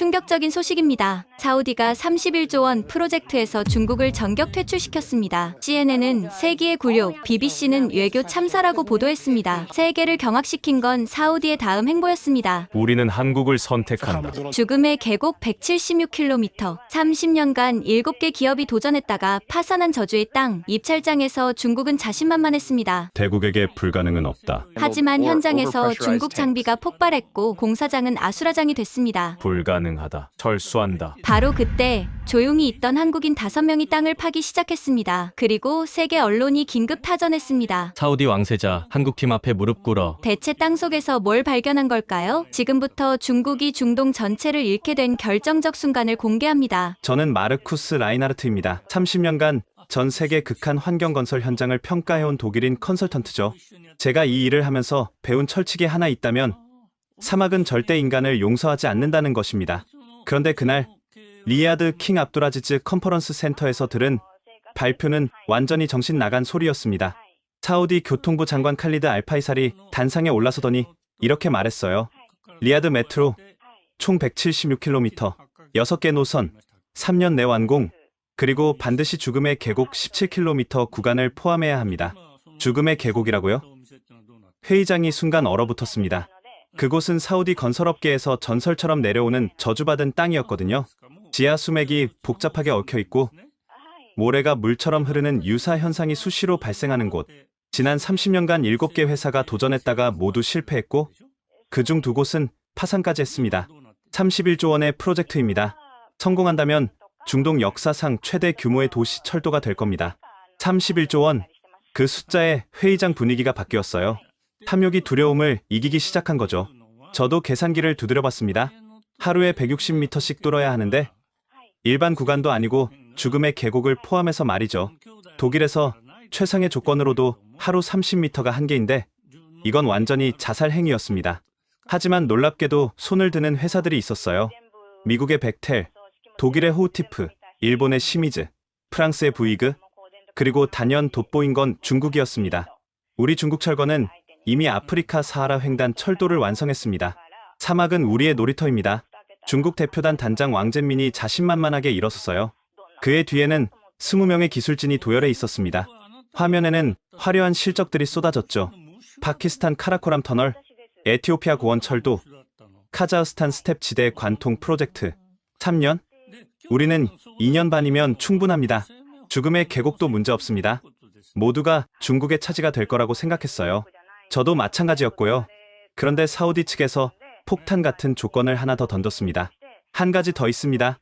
충격적인 소식입니다. 사우디가 31조 원 프로젝트에서 중국을 전격 퇴출시켰습니다. CNN은 세기의 굴욕, BBC는 외교 참사라고 보도했습니다. 세계를 경악시킨 건 사우디의 다음 행보였습니다. 우리는 한국을 선택한다. 죽음의 계곡 176km, 30년간 7개 기업이 도전했다가 파산한 저주의 땅, 입찰장에서 중국은 자신만만했습니다. 대국에게 불가능은 없다. 하지만 현장에서 중국 장비가 폭발했고 공사장은 아수라장이 됐습니다. 불가능하다. 철수한다. 바로 그때 조용히 있던 한국인 5명이 땅을 파기 시작했습니다. 그리고 세계 언론이 긴급 타전했습니다. 사우디 왕세자 한국팀 앞에 무릎 꿇어. 대체 땅속에서 뭘 발견한 걸까요? 지금부터 중국이 중동 전체를 잃게 된 결정적 순간을 공개합니다. 저는 마르쿠스 라인하르트입니다. 30년간 전 세계 극한 환경 건설 현장을 평가해온 독일인 컨설턴트죠. 제가 이 일을 하면서 배운 철칙이 하나 있다면 사막은 절대 인간을 용서하지 않는다는 것입니다. 그런데 그날 리야드 킹 압두라지즈 컨퍼런스 센터에서 들은 발표는 완전히 정신 나간 소리였습니다. 사우디 교통부 장관 칼리드 알파이살이 단상에 올라서더니 이렇게 말했어요. 리야드 메트로 총 176km, 6개 노선, 3년 내 완공, 그리고 반드시 죽음의 계곡 17km 구간을 포함해야 합니다. 죽음의 계곡이라고요? 회의장이 순간 얼어붙었습니다. 그곳은 사우디 건설업계에서 전설처럼 내려오는 저주받은 땅이었거든요. 지하 수맥이 복잡하게 얽혀있고 모래가 물처럼 흐르는 유사 현상이 수시로 발생하는 곳. 지난 30년간 7개 회사가 도전했다가 모두 실패했고 그중 2곳은 파산까지 했습니다. 31조 원의 프로젝트입니다. 성공한다면 중동 역사상 최대 규모의 도시 철도가 될 겁니다. 31조 원, 그 숫자에 회의장 분위기가 바뀌었어요. 탐욕이 두려움을 이기기 시작한 거죠. 저도 계산기를 두드려봤습니다. 하루에 160m씩 뚫어야 하는데 일반 구간도 아니고 죽음의 계곡을 포함해서 말이죠. 독일에서 최상의 조건으로도 하루 30m가 한계인데 이건 완전히 자살 행위였습니다. 하지만 놀랍게도 손을 드는 회사들이 있었어요. 미국의 벡텔, 독일의 호우티프, 일본의 시미즈, 프랑스의 부이그, 그리고 단연 돋보인 건 중국이었습니다. 우리 중국철거는 이미 아프리카 사하라 횡단 철도를 완성했습니다. 사막은 우리의 놀이터입니다. 중국 대표단 단장 왕젠민이 자신만만하게 일어섰어요. 그의 뒤에는 20명의 기술진이 도열해 있었습니다. 화면에는 화려한 실적들이 쏟아졌죠. 파키스탄 카라코람 터널, 에티오피아 고원 철도, 카자흐스탄 스텝 지대 관통 프로젝트. 3년? 우리는 2년 반이면 충분합니다. 죽음의 계곡도 문제없습니다. 모두가 중국의 차지가 될 거라고 생각했어요. 저도 마찬가지였고요. 그런데 사우디 측에서 폭탄 같은 조건을 하나 더 던졌습니다. 한 가지 더 있습니다.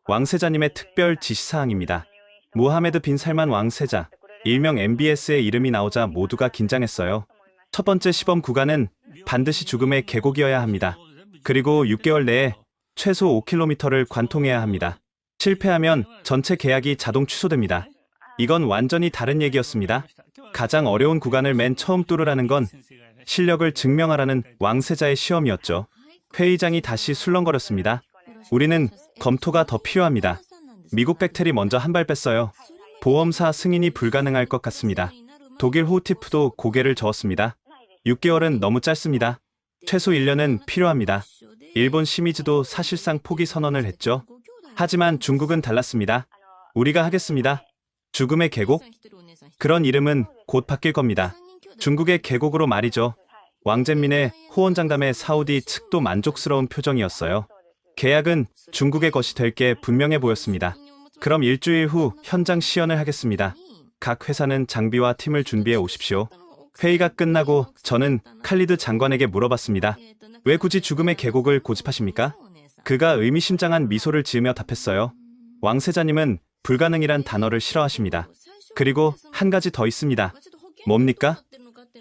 왕세자님의 특별 지시사항입니다. 모하메드 빈 살만 왕세자, 일명 MBS의 이름이 나오자 모두가 긴장했어요. 첫 번째 시범 구간은 반드시 죽음의 계곡이어야 합니다. 그리고 6개월 내에 최소 5km를 관통해야 합니다. 실패하면 전체 계약이 자동 취소됩니다. 이건 완전히 다른 얘기였습니다. 가장 어려운 구간을 맨 처음 뚫으라는 건 실력을 증명하라는 왕세자의 시험이었죠. 회의장이 다시 술렁거렸습니다. 우리는 검토가 더 필요합니다. 미국 벡텔이 먼저 한 발 뺐어요. 보험사 승인이 불가능할 것 같습니다. 독일 호티프도 고개를 저었습니다. 6개월은 너무 짧습니다. 최소 1년은 필요합니다. 일본 시미즈도 사실상 포기 선언을 했죠. 하지만 중국은 달랐습니다. 우리가 하겠습니다. 죽음의 계곡? 그런 이름은 곧 바뀔 겁니다. 중국의 계곡으로 말이죠. 왕젠민의 호언장담에 사우디 측도 만족스러운 표정이었어요. 계약은 중국의 것이 될 게 분명해 보였습니다. 그럼 일주일 후 현장 시연을 하겠습니다. 각 회사는 장비와 팀을 준비해 오십시오. 회의가 끝나고 저는 칼리드 장관에게 물어봤습니다. 왜 굳이 죽음의 계곡을 고집하십니까? 그가 의미심장한 미소를 지으며 답했어요. 왕세자님은 불가능이란 단어를 싫어하십니다. 그리고 한 가지 더 있습니다. 뭡니까?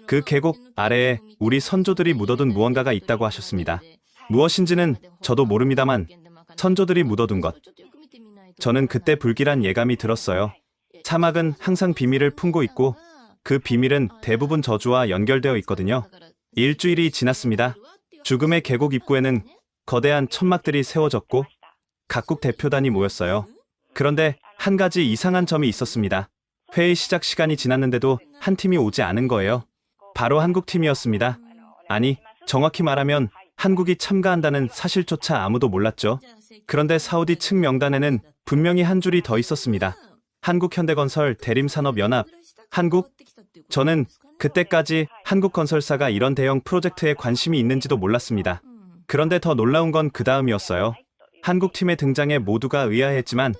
그 계곡 아래에 우리 선조들이 묻어둔 무언가가 있다고 하셨습니다. 무엇인지는 저도 모릅니다만 선조들이 묻어둔 것. 저는 그때 불길한 예감이 들었어요. 사막은 항상 비밀을 품고 있고 그 비밀은 대부분 저주와 연결되어 있거든요. 일주일이 지났습니다. 죽음의 계곡 입구에는 거대한 천막들이 세워졌고 각국 대표단이 모였어요. 그런데 한 가지 이상한 점이 있었습니다. 회의 시작 시간이 지났는데도 한 팀이 오지 않은 거예요. 바로 한국 팀이었습니다. 아니, 정확히 말하면 한국이 참가한다는 사실조차 아무도 몰랐죠. 그런데 사우디 측 명단에는 분명히 한 줄이 더 있었습니다. 한국현대건설 대림산업연합, 한국? 저는 그때까지 한국건설사가 이런 대형 프로젝트에 관심이 있는지도 몰랐습니다. 그런데 더 놀라운 건 그 다음이었어요. 한국팀의 등장에 모두가 의아했지만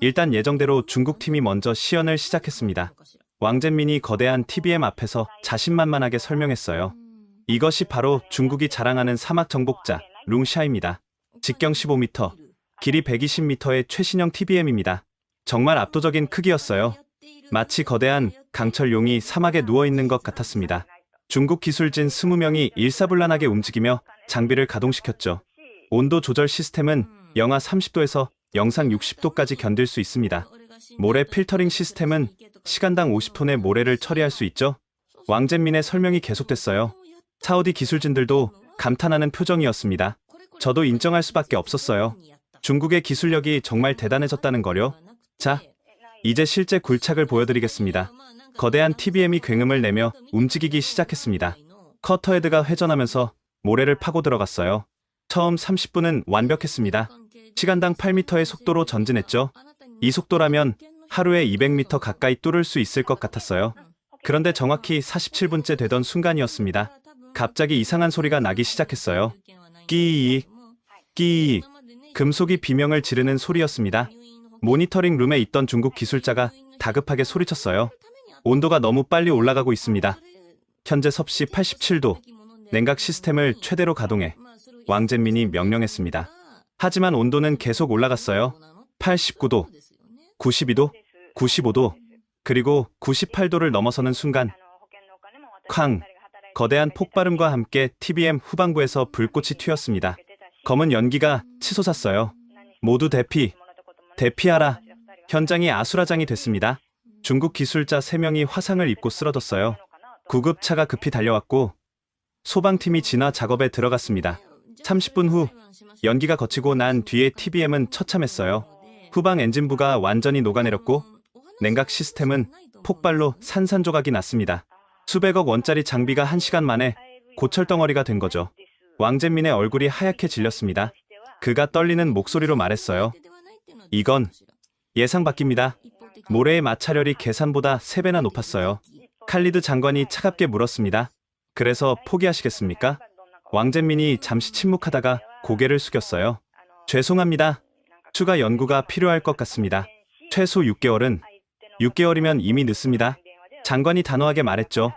일단 예정대로 중국팀이 먼저 시연을 시작했습니다. 왕젠민이 거대한 TBM 앞에서 자신만만하게 설명했어요. 이것이 바로 중국이 자랑하는 사막 정복자 룽샤입니다. 직경 15m, 길이 120m의 최신형 TBM입니다. 정말 압도적인 크기였어요. 마치 거대한 강철용이 사막에 누워있는 것 같았습니다. 중국 기술진 20명이 일사불란하게 움직이며 장비를 가동시켰죠. 온도 조절 시스템은 영하 30도에서 영상 60도까지 견딜 수 있습니다. 모래 필터링 시스템은 시간당 50톤의 모래를 처리할 수 있죠. 왕젠민의 설명이 계속됐어요. 사우디 기술진들도 감탄하는 표정이었습니다. 저도 인정할 수밖에 없었어요. 중국의 기술력이 정말 대단해졌다는 거요. 자, 이제 실제 굴착을 보여드리겠습니다. 거대한 TBM이 굉음을 내며 움직이기 시작했습니다. 커터헤드가 회전하면서 모래를 파고 들어갔어요. 처음 30분은 완벽했습니다. 시간당 8m의 속도로 전진했죠. 이 속도라면 하루에 200m 가까이 뚫을 수 있을 것 같았어요. 그런데 정확히 47분째 되던 순간이었습니다. 갑자기 이상한 소리가 나기 시작했어요. 끼익, 끼익. 금속이 비명을 지르는 소리였습니다. 모니터링 룸에 있던 중국 기술자가 다급하게 소리쳤어요. 온도가 너무 빨리 올라가고 있습니다. 현재 섭씨 87도. 냉각 시스템을 최대로 가동해. 왕젠민이 명령했습니다. 하지만 온도는 계속 올라갔어요. 89도, 92도, 95도, 그리고 98도를 넘어서는 순간 쾅! 거대한 폭발음과 함께 TBM 후방부에서 불꽃이 튀었습니다. 검은 연기가 치솟았어요. 모두 대피하라. 현장이 아수라장이 됐습니다. 중국 기술자 3명이 화상을 입고 쓰러졌어요. 구급차가 급히 달려왔고 소방팀이 진화 작업에 들어갔습니다. 30분 후 연기가 거치고 난 뒤에 TBM은 처참했어요. 후방 엔진부가 완전히 녹아내렸고 냉각 시스템은 폭발로 산산조각이 났습니다. 수백억 원짜리 장비가 1시간 만에 고철덩어리가 된 거죠. 왕젠민의 얼굴이 하얗게 질렸습니다. 그가 떨리는 목소리로 말했어요. 이건 예상 밖입니다. 모래의 마찰열이 계산보다 3배나 높았어요. 칼리드 장관이 차갑게 물었습니다. 그래서 포기하시겠습니까? 왕젠민이 잠시 침묵하다가 고개를 숙였어요. 죄송합니다. 추가 연구가 필요할 것 같습니다. 최소 6개월은 6개월이면 이미 늦습니다. 장관이 단호하게 말했죠.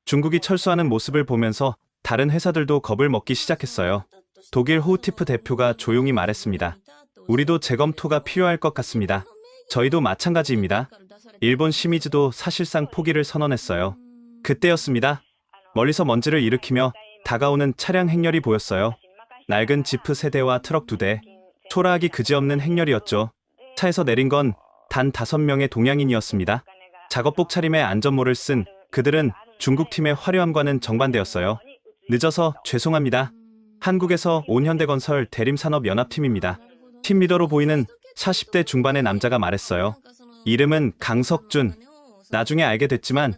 중국이 철수하는 모습을 보면서 다른 회사들도 겁을 먹기 시작했어요. 독일 호우티프 대표가 조용히 말했습니다. 우리도 재검토가 필요할 것 같습니다. 저희도 마찬가지입니다. 일본 시미즈도 사실상 포기를 선언했어요. 그때였습니다. 멀리서 먼지를 일으키며 다가오는 차량 행렬이 보였어요. 낡은 지프 3대와 트럭 2대, 초라하기 그지없는 행렬이었죠. 차에서 내린 건 단 5명의 동양인이었습니다. 작업복 차림에 안전모를 쓴 그들은 중국팀의 화려함과는 정반대였어요. 늦어서 죄송합니다. 한국에서 온 현대건설 대림산업연합팀입니다. 팀 리더로 보이는 40대 중반의 남자가 말했어요. 이름은 강석준. 나중에 알게 됐지만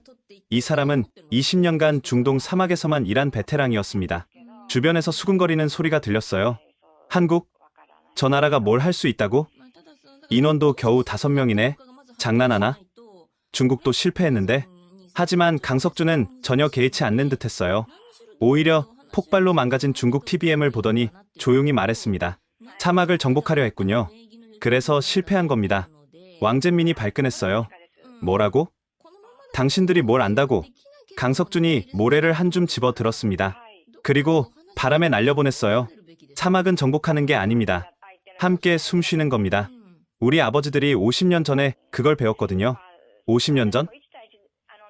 이 사람은 20년간 중동 사막에서만 일한 베테랑이었습니다. 주변에서 수근거리는 소리가 들렸어요. 한국? 저 나라가 뭘 할 수 있다고? 인원도 겨우 5명이네. 장난하나? 중국도 실패했는데? 하지만 강석준은 전혀 개의치 않는 듯했어요. 오히려 폭발로 망가진 중국 TBM을 보더니 조용히 말했습니다. 사막을 정복하려 했군요. 그래서 실패한 겁니다. 왕젠민이 발끈했어요. 뭐라고? 당신들이 뭘 안다고? 강석준이 모래를 한 줌 집어 들었습니다. 그리고 바람에 날려보냈어요. 사막은 정복하는 게 아닙니다. 함께 숨 쉬는 겁니다. 우리 아버지들이 50년 전에 그걸 배웠거든요. 50년 전?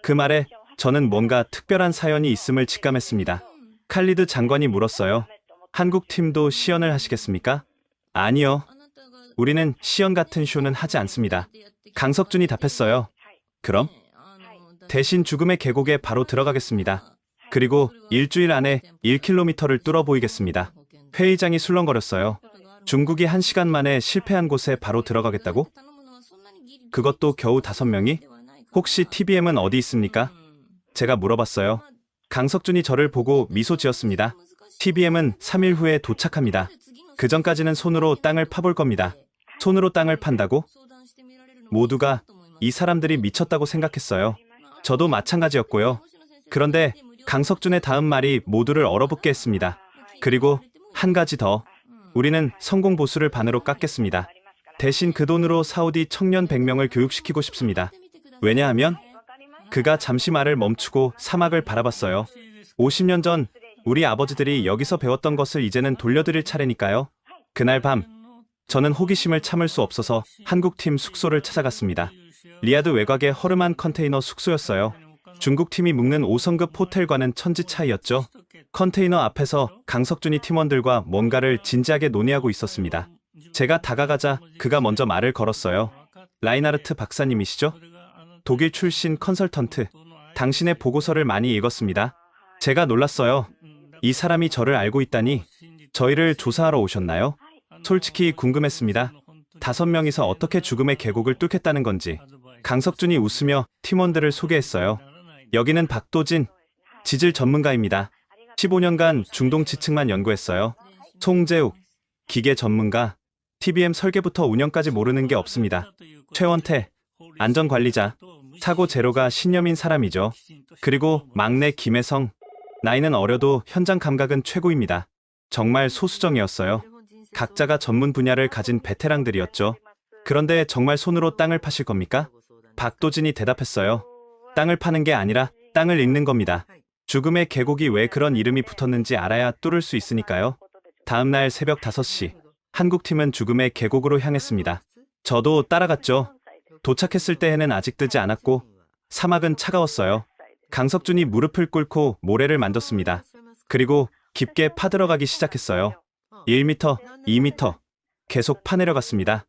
그 말에 저는 뭔가 특별한 사연이 있음을 직감했습니다. 칼리드 장관이 물었어요. 한국 팀도 시연을 하시겠습니까? 아니요. 우리는 시연 같은 쇼는 하지 않습니다. 강석준이 답했어요. 그럼? 대신 죽음의 계곡에 바로 들어가겠습니다. 그리고 일주일 안에 1km를 뚫어 보이겠습니다. 회의장이 술렁거렸어요. 중국이 1시간 만에 실패한 곳에 바로 들어가겠다고? 그것도 겨우 5명이? 혹시 TBM은 어디 있습니까? 제가 물어봤어요. 강석준이 저를 보고 미소 지었습니다. TBM은 3일 후에 도착합니다. 그 전까지는 손으로 땅을 파볼 겁니다. 손으로 땅을 판다고? 모두가 이 사람들이 미쳤다고 생각했어요. 저도 마찬가지였고요. 그런데 강석준의 다음 말이 모두를 얼어붙게 했습니다. 그리고 한 가지 더. 우리는 성공 보수를 반으로 깎겠습니다. 대신 그 돈으로 사우디 청년 100명을 교육시키고 싶습니다. 왜냐하면 그가 잠시 말을 멈추고 사막을 바라봤어요. 50년 전 우리 아버지들이 여기서 배웠던 것을 이제는 돌려드릴 차례니까요. 그날 밤 저는 호기심을 참을 수 없어서 한국팀 숙소를 찾아갔습니다. 리야드 외곽의 허름한 컨테이너 숙소였어요. 중국팀이 묵는 5성급 호텔과는 천지 차이였죠. 컨테이너 앞에서 강석준이 팀원들과 뭔가를 진지하게 논의하고 있었습니다. 제가 다가가자 그가 먼저 말을 걸었어요. 라인하르트 박사님이시죠? 독일 출신 컨설턴트. 당신의 보고서를 많이 읽었습니다. 제가 놀랐어요. 이 사람이 저를 알고 있다니. 저희를 조사하러 오셨나요? 솔직히 궁금했습니다. 5명이서 어떻게 죽음의 계곡을 뚫겠다는 건지. 강석준이 웃으며 팀원들을 소개했어요. 여기는 박도진, 지질 전문가입니다. 15년간 중동 지층만 연구했어요. 송재욱, 기계 전문가, TBM 설계부터 운영까지 모르는 게 없습니다. 최원태, 안전관리자, 사고 제로가 신념인 사람이죠. 그리고 막내 김혜성, 나이는 어려도 현장 감각은 최고입니다. 정말 소수정이었어요. 각자가 전문 분야를 가진 베테랑들이었죠. 그런데 정말 손으로 땅을 파실 겁니까? 박도진이 대답했어요. 땅을 파는 게 아니라 땅을 읽는 겁니다. 죽음의 계곡이 왜 그런 이름이 붙었는지 알아야 뚫을 수 있으니까요. 다음 날 새벽 5시, 한국팀은 죽음의 계곡으로 향했습니다. 저도 따라갔죠. 도착했을 때에는 아직 뜨지 않았고 사막은 차가웠어요. 강석준이 무릎을 꿇고 모래를 만졌습니다. 그리고 깊게 파들어가기 시작했어요. 1m, 2m, 계속 파내려갔습니다.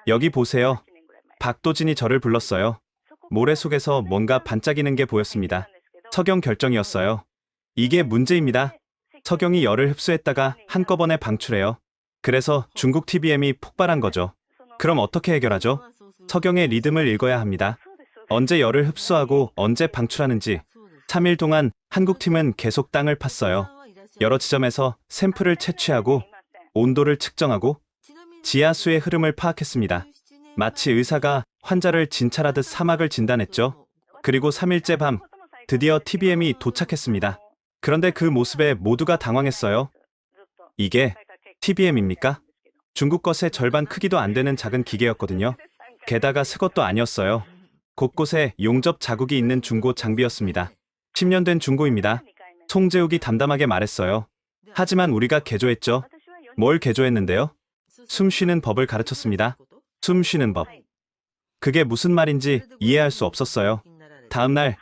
여기 보세요. 박도진이 저를 불렀어요. 모래 속에서 뭔가 반짝이는 게 보였습니다. 석영 결정이었어요. 이게 문제입니다. 석영이 열을 흡수했다가 한꺼번에 방출해요. 그래서 중국 TBM이 폭발한 거죠. 그럼 어떻게 해결하죠? 석영의 리듬을 읽어야 합니다. 언제 열을 흡수하고 언제 방출하는지. 3일 동안 한국팀은 계속 땅을 팠어요. 여러 지점에서 샘플을 채취하고 온도를 측정하고 지하수의 흐름을 파악했습니다. 마치 의사가 환자를 진찰하듯 사막을 진단했죠. 그리고 3일째 밤 드디어 TBM이 도착했습니다. 그런데 그 모습에 모두가 당황했어요. 이게 TBM입니까? 중국 것의 절반 크기도 안 되는 작은 기계였거든요. 게다가 새 것도 아니었어요. 곳곳에 용접 자국이 있는 중고 장비였습니다. 10년 된 중고입니다. 송재욱이 담담하게 말했어요. 하지만 우리가 개조했죠. 뭘 개조했는데요? 숨 쉬는 법을 가르쳤습니다. 숨 쉬는 법. 그게 무슨 말인지 이해할 수 없었어요. 다음 날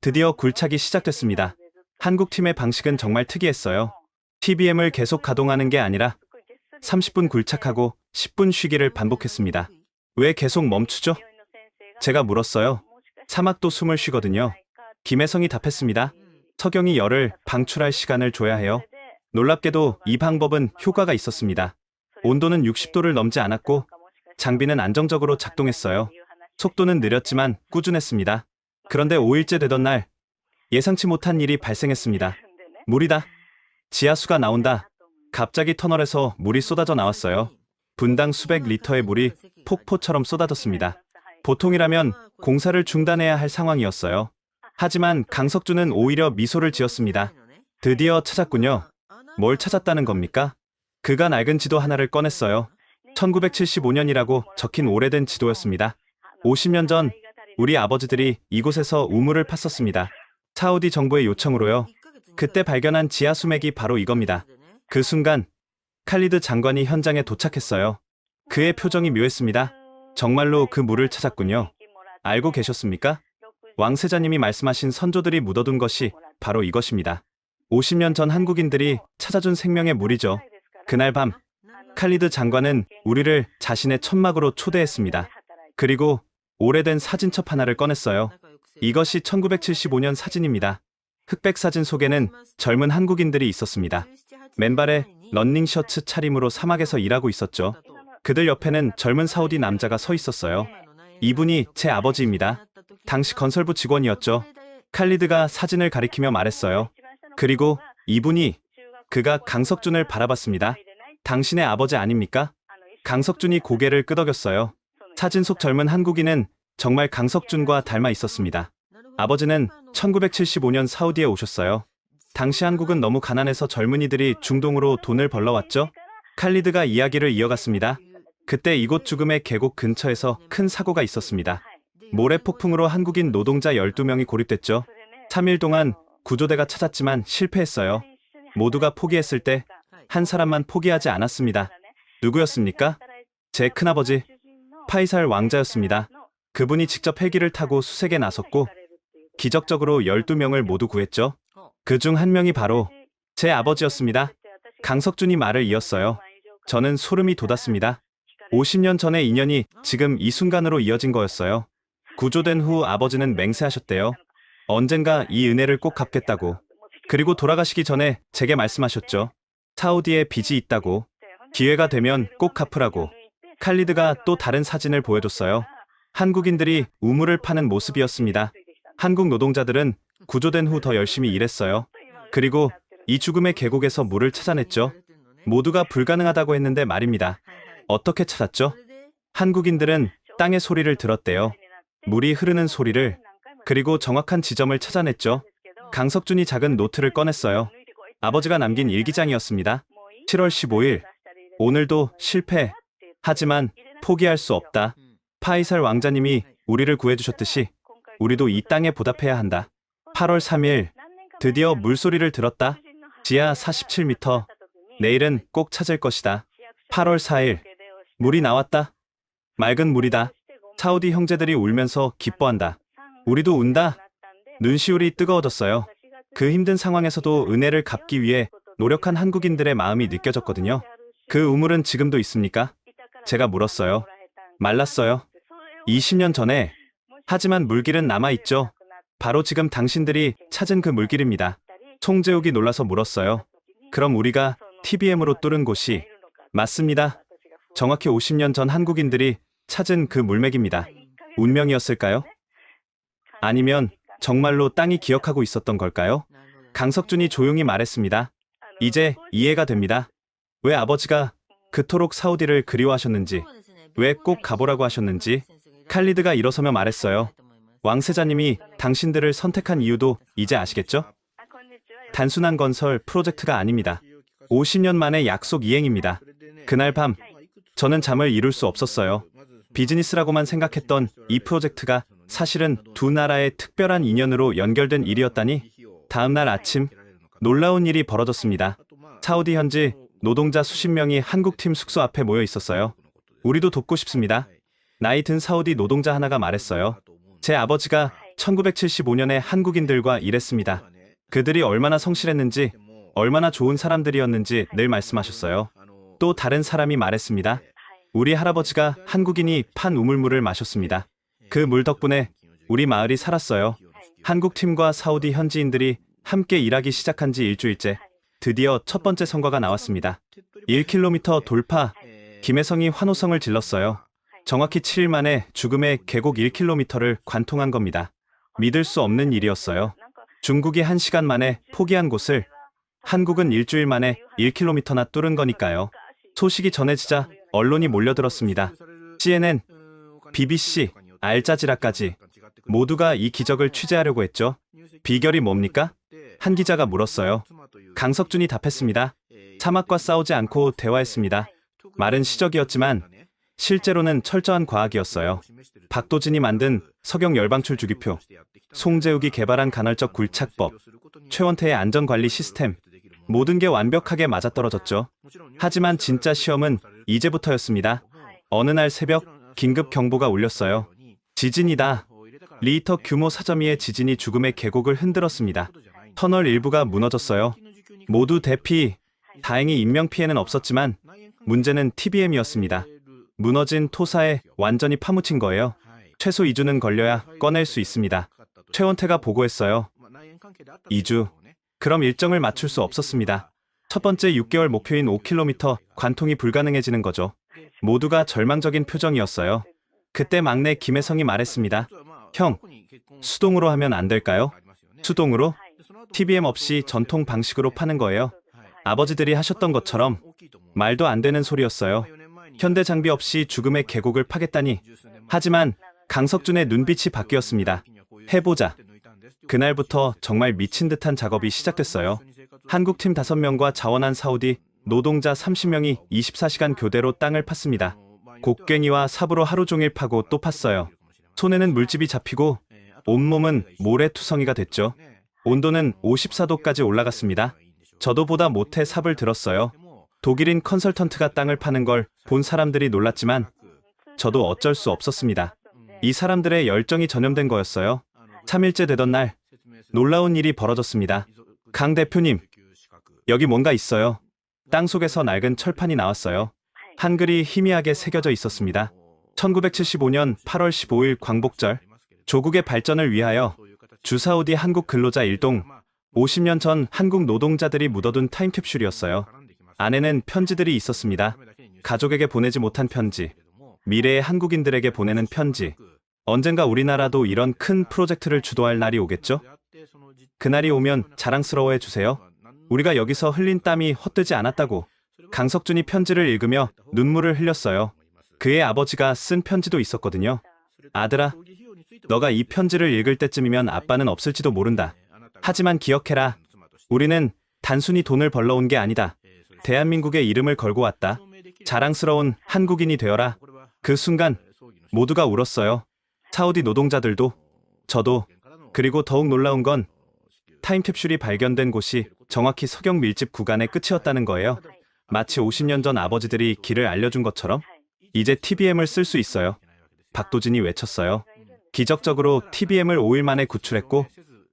드디어 굴착이 시작됐습니다. 한국팀의 방식은 정말 특이했어요. TBM을 계속 가동하는 게 아니라 30분 굴착하고 10분 쉬기를 반복했습니다. 왜 계속 멈추죠? 제가 물었어요. 사막도 숨을 쉬거든요. 김혜성이 답했습니다. 석영이 열을 방출할 시간을 줘야 해요. 놀랍게도 이 방법은 효과가 있었습니다. 온도는 60도를 넘지 않았고 장비는 안정적으로 작동했어요. 속도는 느렸지만 꾸준했습니다. 그런데 5일째 되던 날 예상치 못한 일이 발생했습니다. 물이다. 지하수가 나온다. 갑자기 터널에서 물이 쏟아져 나왔어요. 분당 수백 리터의 물이 폭포처럼 쏟아졌습니다. 보통이라면 공사를 중단해야 할 상황이었어요. 하지만 강석준은 오히려 미소를 지었습니다. 드디어 찾았군요. 뭘 찾았다는 겁니까? 그가 낡은 지도 하나를 꺼냈어요. 1975년이라고 적힌 오래된 지도였습니다. 50년 전 우리 아버지들이 이곳에서 우물을 팠었습니다. 사우디 정부의 요청으로요. 그때 발견한 지하수맥이 바로 이겁니다. 그 순간 칼리드 장관이 현장에 도착했어요. 그의 표정이 묘했습니다. 정말로 그 물을 찾았군요. 알고 계셨습니까? 왕세자님이 말씀하신 선조들이 묻어둔 것이 바로 이것입니다. 50년 전 한국인들이 찾아준 생명의 물이죠. 그날 밤 칼리드 장관은 우리를 자신의 천막으로 초대했습니다. 그리고 오래된 사진첩 하나를 꺼냈어요. 이것이 1975년 사진입니다. 흑백 사진 속에는 젊은 한국인들이 있었습니다. 맨발에 런닝 셔츠 차림으로 사막에서 일하고 있었죠. 그들 옆에는 젊은 사우디 남자가 서 있었어요. 이분이 제 아버지입니다. 당시 건설부 직원이었죠. 칼리드가 사진을 가리키며 말했어요. 그리고 이분이 그가 강석준을 바라봤습니다. 당신의 아버지 아닙니까? 강석준이 고개를 끄덕였어요. 사진 속 젊은 한국인은 정말 강석준과 닮아 있었습니다. 아버지는 1975년 사우디에 오셨어요. 당시 한국은 너무 가난해서 젊은이들이 중동으로 돈을 벌러 왔죠. 칼리드가 이야기를 이어갔습니다. 그때 이곳 죽음의 계곡 근처에서 큰 사고가 있었습니다. 모래 폭풍으로 한국인 노동자 12명이 고립됐죠. 3일 동안 구조대가 찾았지만 실패했어요. 모두가 포기했을 때 한 사람만 포기하지 않았습니다. 누구였습니까? 제 큰아버지 파이살 왕자였습니다. 그분이 직접 헬기를 타고 수색에 나섰고 기적적으로 12명을 모두 구했죠. 그중 한 명이 바로 제 아버지였습니다. 강석준이 말을 이었어요. 저는 소름이 돋았습니다. 50년 전의 인연이 지금 이 순간으로 이어진 거였어요. 구조된 후 아버지는 맹세하셨대요. 언젠가 이 은혜를 꼭 갚겠다고. 그리고 돌아가시기 전에 제게 말씀하셨죠. 사우디에 빚이 있다고. 기회가 되면 꼭 갚으라고. 칼리드가 또 다른 사진을 보여줬어요. 한국인들이 우물을 파는 모습이었습니다. 한국 노동자들은 구조된 후 더 열심히 일했어요. 그리고 이 죽음의 계곡에서 물을 찾아냈죠. 모두가 불가능하다고 했는데 말입니다. 어떻게 찾았죠? 한국인들은 땅의 소리를 들었대요. 물이 흐르는 소리를. 그리고 정확한 지점을 찾아냈죠. 강석준이 작은 노트를 꺼냈어요. 아버지가 남긴 일기장이었습니다. 7월 15일. 오늘도 실패. 하지만 포기할 수 없다. 파이살 왕자님이 우리를 구해주셨듯이 우리도 이 땅에 보답해야 한다. 8월 3일. 드디어 물소리를 들었다. 지하 47m. 내일은 꼭 찾을 것이다. 8월 4일. 물이 나왔다. 맑은 물이다. 사우디 형제들이 울면서 기뻐한다. 우리도 운다. 눈시울이 뜨거워졌어요. 그 힘든 상황에서도 은혜를 갚기 위해 노력한 한국인들의 마음이 느껴졌거든요. 그 우물은 지금도 있습니까? 제가 물었어요. 말랐어요. 20년 전에. 하지만 물길은 남아있죠. 바로 지금 당신들이 찾은 그 물길입니다. 송재욱이 놀라서 물었어요. 그럼 우리가 TBM으로 뚫은 곳이 맞습니다. 정확히 50년 전 한국인들이 찾은 그 물맥입니다. 운명이었을까요? 아니면 정말로 땅이 기억하고 있었던 걸까요? 강석준이 조용히 말했습니다. 이제 이해가 됩니다. 왜 아버지가 그토록 사우디를 그리워하셨는지, 왜 꼭 가보라고 하셨는지. 칼리드가 일어서며 말했어요. 왕세자님이 당신들을 선택한 이유도 이제 아시겠죠? 단순한 건설 프로젝트가 아닙니다. 50년 만의 약속 이행입니다. 그날 밤 저는 잠을 이룰 수 없었어요. 비즈니스라고만 생각했던 이 프로젝트가 사실은 두 나라의 특별한 인연으로 연결된 일이었다니. 다음 날 아침 놀라운 일이 벌어졌습니다. 사우디 현지 노동자 수십 명이 한국팀 숙소 앞에 모여 있었어요. 우리도 돕고 싶습니다. 나이 든 사우디 노동자 하나가 말했어요. 제 아버지가 1975년에 한국인들과 일했습니다. 그들이 얼마나 성실했는지, 얼마나 좋은 사람들이었는지 늘 말씀하셨어요. 또 다른 사람이 말했습니다. 우리 할아버지가 한국인이 판 우물물을 마셨습니다. 그 물 덕분에 우리 마을이 살았어요. 한국팀과 사우디 현지인들이 함께 일하기 시작한 지 일주일째. 드디어 첫 번째 성과가 나왔습니다. 1km 돌파. 김혜성이 환호성을 질렀어요. 정확히 7일 만에 죽음의 계곡 1km를 관통한 겁니다. 믿을 수 없는 일이었어요. 중국이 1시간 만에 포기한 곳을 한국은 일주일 만에 1km나 뚫은 거니까요. 소식이 전해지자 언론이 몰려들었습니다. CNN, BBC, 알자지라까지 모두가 이 기적을 취재하려고 했죠. 비결이 뭡니까? 한 기자가 물었어요. 강석준이 답했습니다. 사막과 싸우지 않고 대화했습니다. 말은 시적이었지만 실제로는 철저한 과학이었어요. 박도진이 만든 석영 열방출 주기표, 송재욱이 개발한 간헐적 굴착법, 최원태의 안전관리 시스템, 모든 게 완벽하게 맞아떨어졌죠. 하지만 진짜 시험은 이제부터였습니다. 어느 날 새벽 긴급 경보가 울렸어요. 지진이다. 리히터 규모 4.2의 지진이 죽음의 계곡을 흔들었습니다. 터널 일부가 무너졌어요. 모두 대피. 다행히 인명피해는 없었지만 문제는 TBM이었습니다. 무너진 토사에 완전히 파묻힌 거예요. 최소 2주는 걸려야 꺼낼 수 있습니다. 최원태가 보고했어요. 2주. 그럼 일정을 맞출 수 없었습니다. 첫 번째 6개월 목표인 5km 관통이 불가능해지는 거죠. 모두가 절망적인 표정이었어요. 그때 막내 김혜성이 말했습니다. 형, 수동으로 하면 안 될까요? 수동으로? TBM 없이 전통 방식으로 파는 거예요. 아버지들이 하셨던 것처럼 말도 안 되는 소리였어요. 현대 장비 없이 죽음의 계곡을 파겠다니. 하지만 강석준의 눈빛이 바뀌었습니다. 해보자. 그날부터 정말 미친 듯한 작업이 시작됐어요. 한국팀 5명과 자원한 사우디 노동자 30명이 24시간 교대로 땅을 팠습니다. 곡괭이와 삽으로 하루 종일 파고 또 팠어요. 손에는 물집이 잡히고 온몸은 모래투성이가 됐죠. 온도는 54도까지 올라갔습니다. 저도 보다 못해 삽을 들었어요. 독일인 컨설턴트가 땅을 파는 걸 본 사람들이 놀랐지만 저도 어쩔 수 없었습니다. 이 사람들의 열정이 전염된 거였어요. 3일째 되던 날 놀라운 일이 벌어졌습니다. 강 대표님, 여기 뭔가 있어요. 땅속에서 낡은 철판이 나왔어요. 한글이 희미하게 새겨져 있었습니다. 1975년 8월 15일 광복절, 조국의 발전을 위하여 주사우디 한국 근로자 일동, 50년 전 한국 노동자들이 묻어둔 타임캡슐이었어요. 안에는 편지들이 있었습니다. 가족에게 보내지 못한 편지, 미래의 한국인들에게 보내는 편지. 언젠가 우리나라도 이런 큰 프로젝트를 주도할 날이 오겠죠? 그날이 오면 자랑스러워해 주세요. 우리가 여기서 흘린 땀이 헛되지 않았다고. 강석준이 편지를 읽으며 눈물을 흘렸어요. 그의 아버지가 쓴 편지도 있었거든요. 아들아, 너가 이 편지를 읽을 때쯤이면 아빠는 없을지도 모른다. 하지만 기억해라. 우리는 단순히 돈을 벌러 온 게 아니다. 대한민국의 이름을 걸고 왔다. 자랑스러운 한국인이 되어라. 그 순간 모두가 울었어요. 사우디 노동자들도, 저도. 그리고 더욱 놀라운 건 타임캡슐이 발견된 곳이 정확히 석영 밀집 구간의 끝이었다는 거예요. 마치 50년 전 아버지들이 길을 알려준 것처럼 이제 TBM을 쓸 수 있어요. 박도진이 외쳤어요. 기적적으로 TBM을 5일 만에 구출했고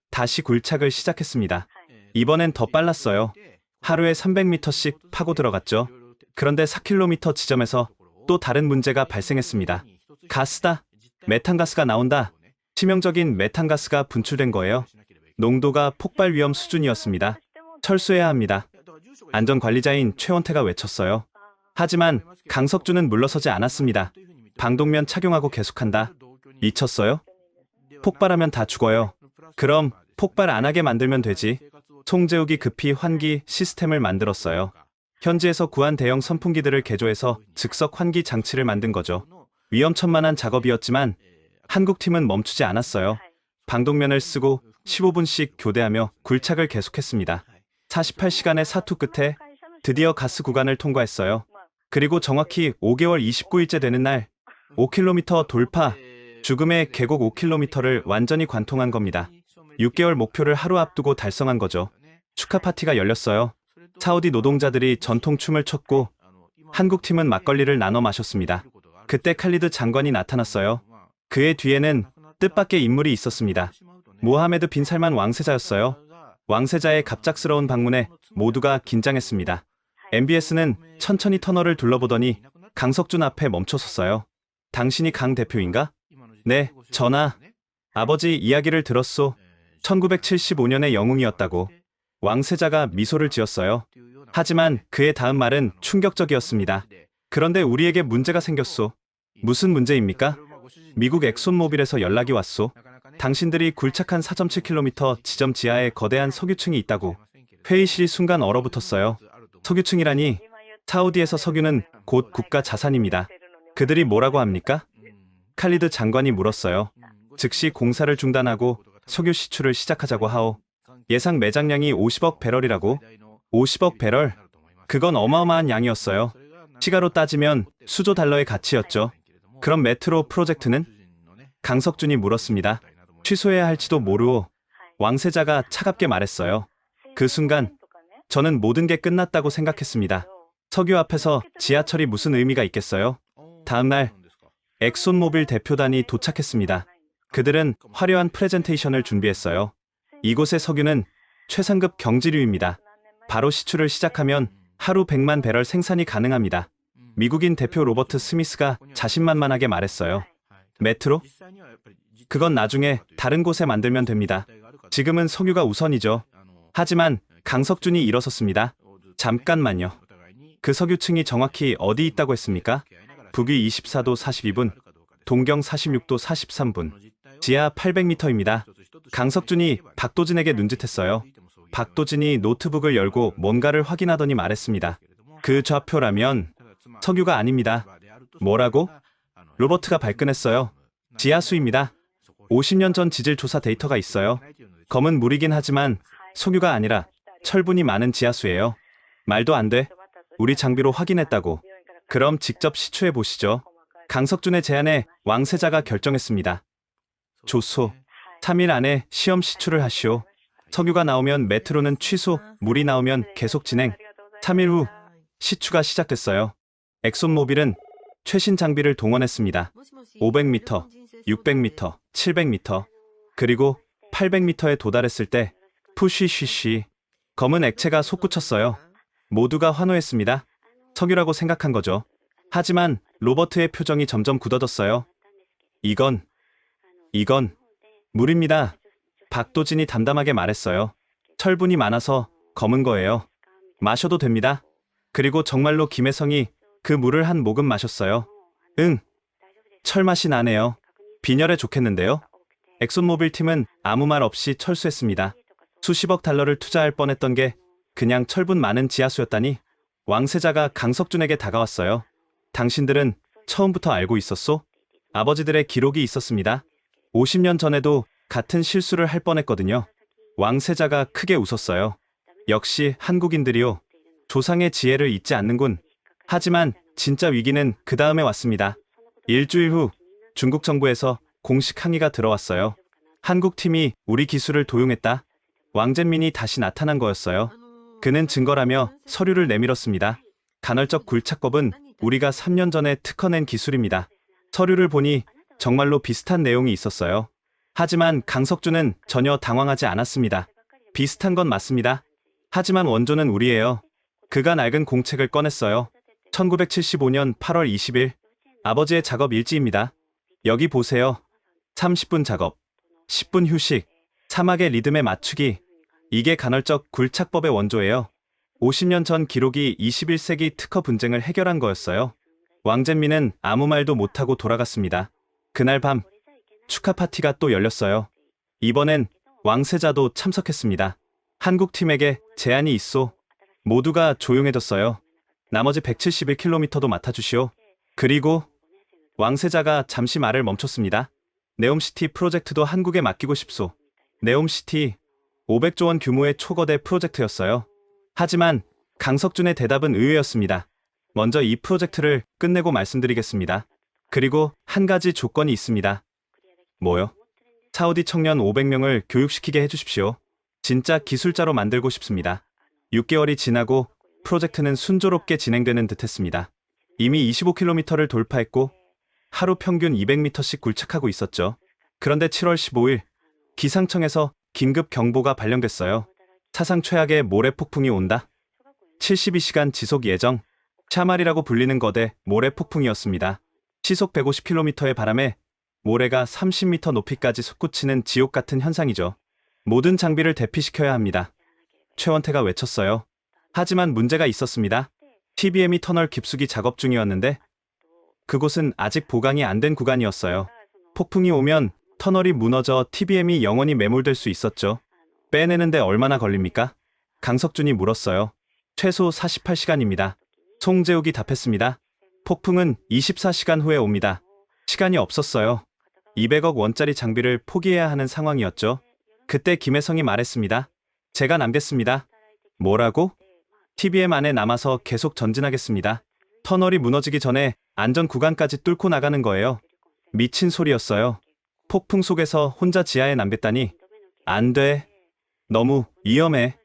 다시 굴착을 시작했습니다. 이번엔 더 빨랐어요. 하루에 300m씩 파고 들어갔죠. 그런데 4km 지점에서 또 다른 문제가 발생했습니다. 가스다. 메탄가스가 나온다. 치명적인 메탄가스가 분출된 거예요. 농도가 폭발 위험 수준이었습니다. 철수해야 합니다. 안전관리자인 최원태가 외쳤어요. 하지만 강석준은 물러서지 않았습니다. 방독면 착용하고 계속한다. 미쳤어요? 폭발하면 다 죽어요. 그럼 폭발 안 하게 만들면 되지. 송재욱이 급히 환기 시스템을 만들었어요. 현지에서 구한 대형 선풍기들을 개조해서 즉석 환기 장치를 만든 거죠. 위험천만한 작업이었지만 한국팀은 멈추지 않았어요. 방독면을 쓰고 15분씩 교대하며 굴착을 계속했습니다. 48시간의 사투 끝에 드디어 가스 구간을 통과했어요. 그리고 정확히 5개월 29일째 되는 날 5km 돌파, 죽음의 계곡 5km를 완전히 관통한 겁니다. 6개월 목표를 하루 앞두고 달성한 거죠. 축하 파티가 열렸어요. 사우디 노동자들이 전통춤을 췄고 한국팀은 막걸리를 나눠 마셨습니다. 그때 칼리드 장관이 나타났어요. 그의 뒤에는 뜻밖의 인물이 있었습니다. 모하메드 빈 살만 왕세자였어요. 왕세자의 갑작스러운 방문에 모두가 긴장했습니다. MBS는 천천히 터널을 둘러보더니 강석준 앞에 멈춰섰어요. 당신이 강 대표인가? 네, 전하. 아버지 이야기를 들었소. 1975년의 영웅이었다고. 왕세자가 미소를 지었어요. 하지만 그의 다음 말은 충격적이었습니다. 그런데 우리에게 문제가 생겼소. 무슨 문제입니까? 미국 엑손모빌에서 연락이 왔소. 당신들이 굴착한 4.7km 지점 지하에 거대한 석유층이 있다고. 회의실이 순간 얼어붙었어요. 석유층이라니. 사우디에서 석유는 곧 국가 자산입니다. 그들이 뭐라고 합니까? 칼리드 장관이 물었어요. 즉시 공사를 중단하고 석유 시출을 시작하자고 하오. 예상 매장량이 50억 배럴이라고. 50억 배럴? 그건 어마어마한 양이었어요. 시가로 따지면 수조 달러의 가치였죠. 그럼 메트로 프로젝트는? 강석준이 물었습니다. 취소해야 할지도 모르오. 왕세자가 차갑게 말했어요. 그 순간 저는 모든 게 끝났다고 생각했습니다. 석유 앞에서 지하철이 무슨 의미가 있겠어요? 다음 날 엑손모빌 대표단이 도착했습니다. 그들은 화려한 프레젠테이션을 준비했어요. 이곳의 석유는 최상급 경지류입니다. 바로 시출을 시작하면 하루 100만 배럴 생산이 가능합니다. 미국인 대표 로버트 스미스가 자신만만하게 말했어요. 메트로? 그건 나중에 다른 곳에 만들면 됩니다. 지금은 석유가 우선이죠. 하지만 강석준이 일어섰습니다. 잠깐만요. 그 석유층이 정확히 어디 있다고 했습니까? 북위 24도 42분, 동경 46도 43분, 지하 800m입니다. 강석준이 박도진에게 눈짓했어요. 박도진이 노트북을 열고 뭔가를 확인하더니 말했습니다. 그 좌표라면 석유가 아닙니다. 뭐라고? 로버트가 발끈했어요. 지하수입니다. 50년 전 지질 조사 데이터가 있어요. 검은 물이긴 하지만 석유가 아니라 철분이 많은 지하수예요. 말도 안 돼. 우리 장비로 확인했다고. 그럼 직접 시추해 보시죠. 강석준의 제안에 왕세자가 결정했습니다. 좋소. 3일 안에 시험 시추를 하시오. 석유가 나오면 메트로는 취소, 물이 나오면 계속 진행. 3일 후 시추가 시작됐어요. 엑손모빌은 최신 장비를 동원했습니다. 500m, 600m, 700m, 그리고 800m에 도달했을 때 푸쉬쉬쉬 검은 액체가 솟구쳤어요. 모두가 환호했습니다. 석유라고 생각한 거죠. 하지만 로버트의 표정이 점점 굳어졌어요. 이건 물입니다. 박도진이 담담하게 말했어요. 철분이 많아서 검은 거예요. 마셔도 됩니다. 그리고 정말로 김혜성이 그 물을 한 모금 마셨어요. 응, 철 맛이 나네요. 빈혈에 좋겠는데요. 엑손모빌 팀은 아무 말 없이 철수했습니다. 수십억 달러를 투자할 뻔했던 게 그냥 철분 많은 지하수였다니. 왕세자가 강석준에게 다가왔어요. 당신들은 처음부터 알고 있었소? 아버지들의 기록이 있었습니다. 50년 전에도 같은 실수를 할 뻔했거든요. 왕세자가 크게 웃었어요. 역시 한국인들이요. 조상의 지혜를 잊지 않는군. 하지만 진짜 위기는 그 다음에 왔습니다. 일주일 후 중국 정부에서 공식 항의가 들어왔어요. 한국팀이 우리 기술을 도용했다. 왕젠민이 다시 나타난 거였어요. 그는 증거라며 서류를 내밀었습니다. 간헐적 굴착법은 우리가 3년 전에 특허낸 기술입니다. 서류를 보니 정말로 비슷한 내용이 있었어요. 하지만 강석준은 전혀 당황하지 않았습니다. 비슷한 건 맞습니다. 하지만 원조는 우리예요. 그가 낡은 공책을 꺼냈어요. 1975년 8월 20일 아버지의 작업 일지입니다. 여기 보세요. 30분 작업, 10분 휴식, 사막의 리듬에 맞추기. 이게 간헐적 굴착법의 원조예요. 50년 전 기록이 21세기 특허 분쟁을 해결한 거였어요. 왕젠민은 아무 말도 못하고 돌아갔습니다. 그날 밤 축하 파티가 또 열렸어요. 이번엔 왕세자도 참석했습니다. 한국팀에게 제안이 있소. 모두가 조용해졌어요. 나머지 171km도 맡아주시오. 그리고 왕세자가 잠시 말을 멈췄습니다. 네옴시티 프로젝트도 한국에 맡기고 싶소. 네옴시티 500조 원 규모의 초거대 프로젝트였어요. 하지만 강석준의 대답은 의외였습니다. 먼저 이 프로젝트를 끝내고 말씀드리겠습니다. 그리고 한 가지 조건이 있습니다. 뭐요? 사우디 청년 500명을 교육시키게 해주십시오. 진짜 기술자로 만들고 싶습니다. 6개월이 지나고 프로젝트는 순조롭게 진행되는 듯했습니다. 이미 25km를 돌파했고 하루 평균 200m씩 굴착하고 있었죠. 그런데 7월 15일 기상청에서 긴급 경보가 발령됐어요. 사상 최악의 모래 폭풍이 온다. 72시간 지속 예정. 샤말이라고 불리는 거대 모래 폭풍이었습니다. 시속 150km의 바람에 모래가 30m 높이까지 솟구치는 지옥 같은 현상이죠. 모든 장비를 대피시켜야 합니다. 최원태가 외쳤어요. 하지만 문제가 있었습니다. TBM이 터널 깊숙이 작업 중이었는데 그곳은 아직 보강이 안 된 구간이었어요. 폭풍이 오면 터널이 무너져 TBM이 영원히 매몰될 수 있었죠. 빼내는데 얼마나 걸립니까? 강석준이 물었어요. 최소 48시간입니다. 송재욱이 답했습니다. 폭풍은 24시간 후에 옵니다. 시간이 없었어요. 200억 원짜리 장비를 포기해야 하는 상황이었죠. 그때 김혜성이 말했습니다. 제가 남겠습니다. 뭐라고? TBM 안에 남아서 계속 전진하겠습니다. 터널이 무너지기 전에 안전 구간까지 뚫고 나가는 거예요. 미친 소리였어요. 폭풍 속에서 혼자 지하에 남겠다니. 안 돼. 너무 위험해.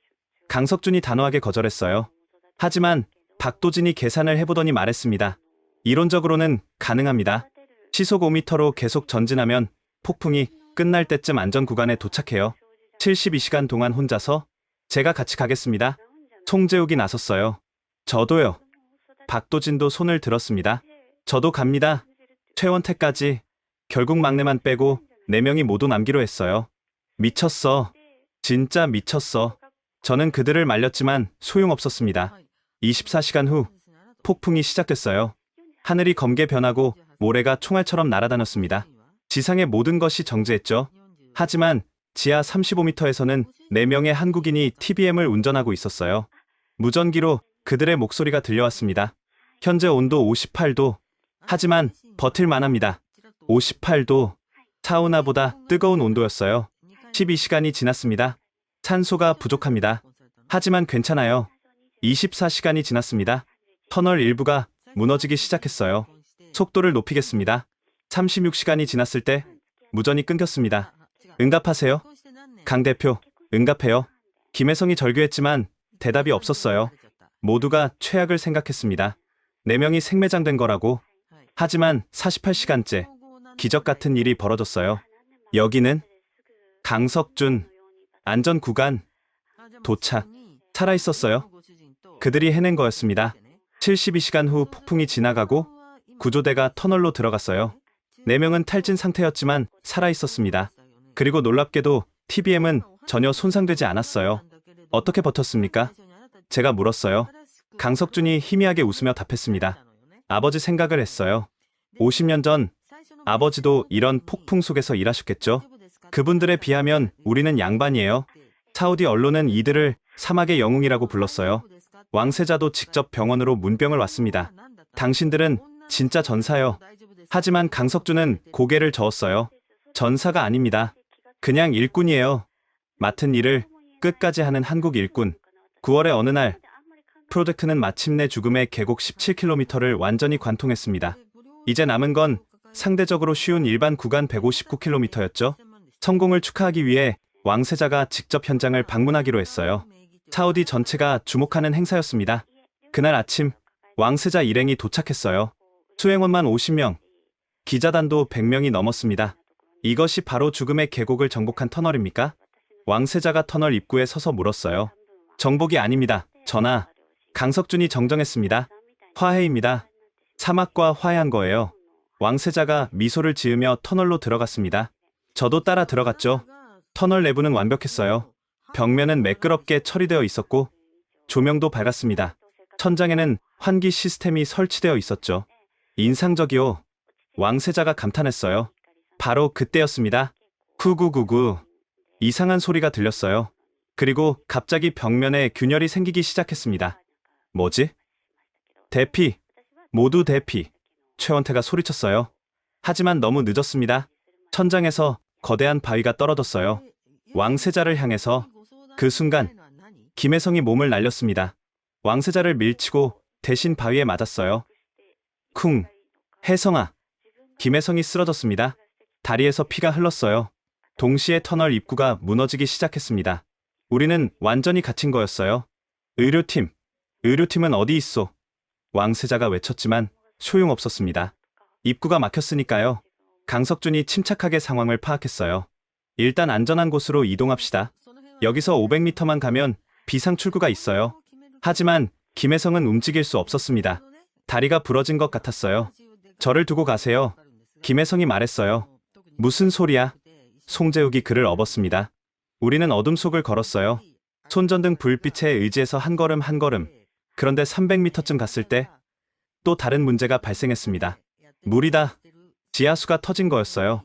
강석준이 단호하게 거절했어요. 하지만 박도진이 계산을 해보더니 말했습니다. 이론적으로는 가능합니다. 시속 5m로 계속 전진하면 폭풍이 끝날 때쯤 안전 구간에 도착해요. 72시간 동안 혼자서 제가 같이 가겠습니다. 송재욱이 나섰어요. 저도요. 박도진도 손을 들었습니다. 저도 갑니다. 최원태까지. 결국 막내만 빼고 4명이 모두 남기로 했어요. 미쳤어. 진짜 미쳤어. 저는 그들을 말렸지만 소용없었습니다. 24시간 후 폭풍이 시작됐어요. 하늘이 검게 변하고 모래가 총알처럼 날아다녔습니다. 지상의 모든 것이 정지했죠. 하지만 지하 35m에서는 4명의 한국인이 TBM을 운전하고 있었어요. 무전기로 그들의 목소리가 들려왔습니다. 현재 온도 58도. 하지만 버틸만 합니다. 58도. 사우나보다 뜨거운 온도였어요. 12시간이 지났습니다. 산소가 부족합니다. 하지만 괜찮아요. 24시간이 지났습니다. 터널 일부가 무너지기 시작했어요. 속도를 높이겠습니다. 36시간이 지났을 때 무전이 끊겼습니다. 응답하세요. 강 대표, 응답해요. 김혜성이 절규했지만 대답이 없었어요. 모두가 최악을 생각했습니다. 4명이 생매장된 거라고. 하지만 48시간째 기적 같은 일이 벌어졌어요. 여기는 강석준 안전구간 도착. 살아있었어요. 그들이 해낸 거였습니다. 72시간 후 폭풍이 지나가고 구조대가 터널로 들어갔어요. 4명은 탈진 상태였지만 살아있었습니다. 그리고 놀랍게도 TBM은 전혀 손상되지 않았어요. 어떻게 버텼습니까? 제가 물었어요. 강석준이 희미하게 웃으며 답했습니다. 아버지 생각을 했어요. 50년 전 아버지도 이런 폭풍 속에서 일하셨겠죠? 그분들에 비하면 우리는 양반이에요. 사우디 언론은 이들을 사막의 영웅이라고 불렀어요. 왕세자도 직접 병원으로 문병을 왔습니다. 당신들은 진짜 전사요. 하지만 강석준은 고개를 저었어요. 전사가 아닙니다. 그냥 일꾼이에요. 맡은 일을 끝까지 하는 한국 일꾼. 9월의 어느 날 프로젝트는 마침내 죽음의 계곡 17km를 완전히 관통했습니다. 이제 남은 건 상대적으로 쉬운 일반 구간 159km였죠. 성공을 축하하기 위해 왕세자가 직접 현장을 방문하기로 했어요. 사우디 전체가 주목하는 행사였습니다. 그날 아침 왕세자 일행이 도착했어요. 수행원만 50명, 기자단도 100명이 넘었습니다. 이것이 바로 죽음의 계곡을 정복한 터널입니까? 왕세자가 터널 입구에 서서 물었어요. 정복이 아닙니다. 전하, 강석준이 정정했습니다. 화해입니다. 사막과 화해한 거예요. 왕세자가 미소를 지으며 터널로 들어갔습니다. 저도 따라 들어갔죠. 터널 내부는 완벽했어요. 벽면은 매끄럽게 처리되어 있었고 조명도 밝았습니다. 천장에는 환기 시스템이 설치되어 있었죠. 인상적이요. 왕세자가 감탄했어요. 바로 그때였습니다. 구구구구. 이상한 소리가 들렸어요. 그리고 갑자기 벽면에 균열이 생기기 시작했습니다. 뭐지? 대피. 모두 대피. 최원태가 소리쳤어요. 하지만 너무 늦었습니다. 천장에서 거대한 바위가 떨어졌어요. 왕세자를 향해서. 그 순간 김혜성이 몸을 날렸습니다. 왕세자를 밀치고 대신 바위에 맞았어요. 쿵. 혜성아. 김혜성이 쓰러졌습니다. 다리에서 피가 흘렀어요. 동시에 터널 입구가 무너지기 시작했습니다. 우리는 완전히 갇힌 거였어요. 의료팀. 의료팀은 어디 있소? 왕세자가 외쳤지만 소용없었습니다. 입구가 막혔으니까요. 강석준이 침착하게 상황을 파악했어요. 일단 안전한 곳으로 이동합시다. 여기서 500m만 가면 비상 출구가 있어요. 하지만 김혜성은 움직일 수 없었습니다. 다리가 부러진 것 같았어요. 저를 두고 가세요. 김혜성이 말했어요. 무슨 소리야? 송재욱이 그를 업었습니다. 우리는 어둠 속을 걸었어요. 손전등 불빛에 의지해서 한 걸음 한 걸음. 그런데 300m쯤 갔을 때 또 다른 문제가 발생했습니다. 물이다. 지하수가 터진 거였어요.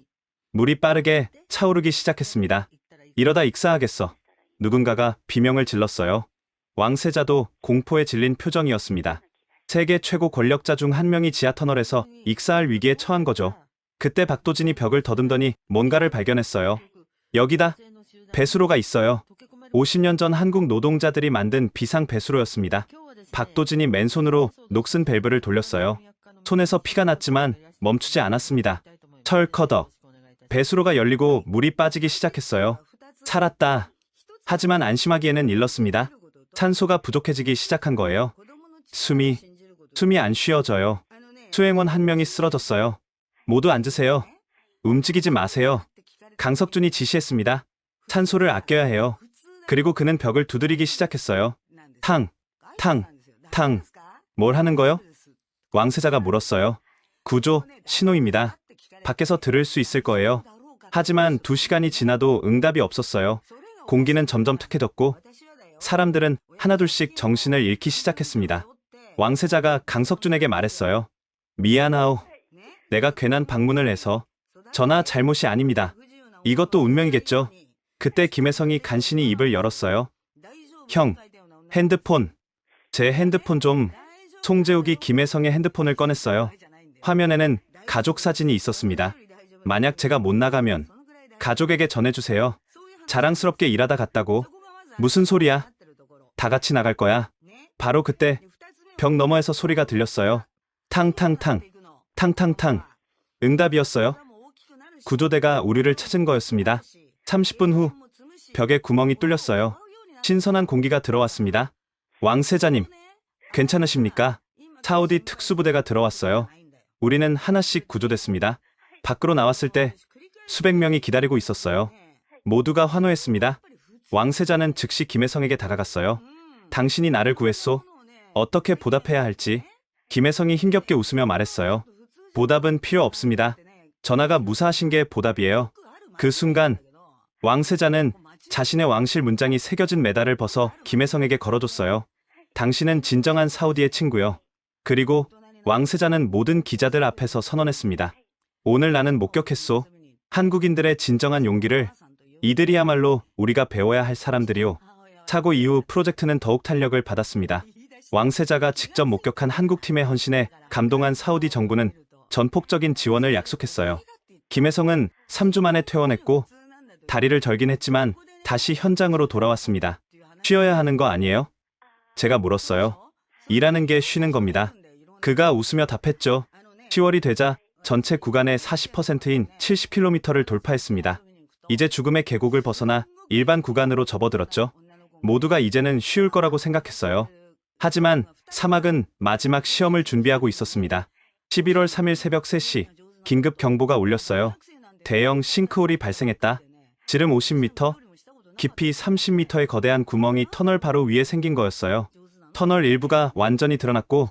물이 빠르게 차오르기 시작했습니다. 이러다 익사하겠어. 누군가가 비명을 질렀어요. 왕세자도 공포에 질린 표정이었습니다. 세계 최고 권력자 중 한 명이 지하터널에서 익사할 위기에 처한 거죠. 그때 박도진이 벽을 더듬더니 뭔가를 발견했어요. 여기다. 배수로가 있어요. 50년 전 한국 노동자들이 만든 비상 배수로였습니다. 박도진이 맨손으로 녹슨 밸브를 돌렸어요. 손에서 피가 났지만 멈추지 않았습니다. 철커덕. 배수로가 열리고 물이 빠지기 시작했어요. 살았다. 하지만 안심하기에는 일렀습니다. 산소가 부족해지기 시작한 거예요. 숨이 안 쉬어져요. 수행원 한 명이 쓰러졌어요. 모두 앉으세요. 움직이지 마세요. 강석준이 지시했습니다. 산소를 아껴야 해요. 그리고 그는 벽을 두드리기 시작했어요. 탕, 탕, 탕. 뭘 하는 거요? 왕세자가 물었어요. 구조, 신호입니다. 밖에서 들을 수 있을 거예요. 하지만 2시간이 지나도 응답이 없었어요. 공기는 점점 탁해졌고 사람들은 하나둘씩 정신을 잃기 시작했습니다. 왕세자가 강석준에게 말했어요. 미안하오. 내가 괜한 방문을 해서. 전하 잘못이 아닙니다. 이것도 운명이겠죠. 그때 김혜성이 간신히 입을 열었어요. 형, 핸드폰. 제 핸드폰 좀. 송재욱이 김혜성의 핸드폰을 꺼냈어요. 화면에는 가족 사진이 있었습니다. 만약 제가 못 나가면 가족에게 전해주세요. 자랑스럽게 일하다 갔다고. 무슨 소리야? 다 같이 나갈 거야. 바로 그때 벽 너머에서 소리가 들렸어요. 탕탕탕, 탕탕탕. 응답이었어요. 구조대가 우리를 찾은 거였습니다. 30분 후 벽에 구멍이 뚫렸어요. 신선한 공기가 들어왔습니다. 왕세자님, 괜찮으십니까? 사우디 특수부대가 들어왔어요. 우리는 하나씩 구조됐습니다. 밖으로 나왔을 때 수백 명이 기다리고 있었어요. 모두가 환호했습니다. 왕세자는 즉시 김혜성에게 다가갔어요. 당신이 나를 구했소. 어떻게 보답해야 할지. 김혜성이 힘겹게 웃으며 말했어요. 보답은 필요 없습니다. 전하가 무사하신 게 보답이에요. 그 순간 왕세자는 자신의 왕실 문장이 새겨진 메달을 벗어 김혜성에게 걸어줬어요. 당신은 진정한 사우디의 친구요. 그리고 왕세자는 모든 기자들 앞에서 선언했습니다. 오늘 나는 목격했소. 한국인들의 진정한 용기를. 이들이야말로 우리가 배워야 할 사람들이요. 사고 이후 프로젝트는 더욱 탄력을 받았습니다. 왕세자가 직접 목격한 한국팀의 헌신에 감동한 사우디 정부는 전폭적인 지원을 약속했어요. 김혜성은 3주 만에 퇴원했고 다리를 절긴 했지만 다시 현장으로 돌아왔습니다. 쉬어야 하는 거 아니에요? 제가 물었어요. 일하는 게 쉬는 겁니다. 그가 웃으며 답했죠. 10월이 되자 전체 구간의 40%인 70km를 돌파했습니다. 이제 죽음의 계곡을 벗어나 일반 구간으로 접어들었죠. 모두가 이제는 쉬울 거라고 생각했어요. 하지만 사막은 마지막 시험을 준비하고 있었습니다. 11월 3일 새벽 3시 긴급 경보가 울렸어요. 대형 싱크홀이 발생했다. 지름 50m, 깊이 30m의 거대한 구멍이 터널 바로 위에 생긴 거였어요. 터널 일부가 완전히 드러났고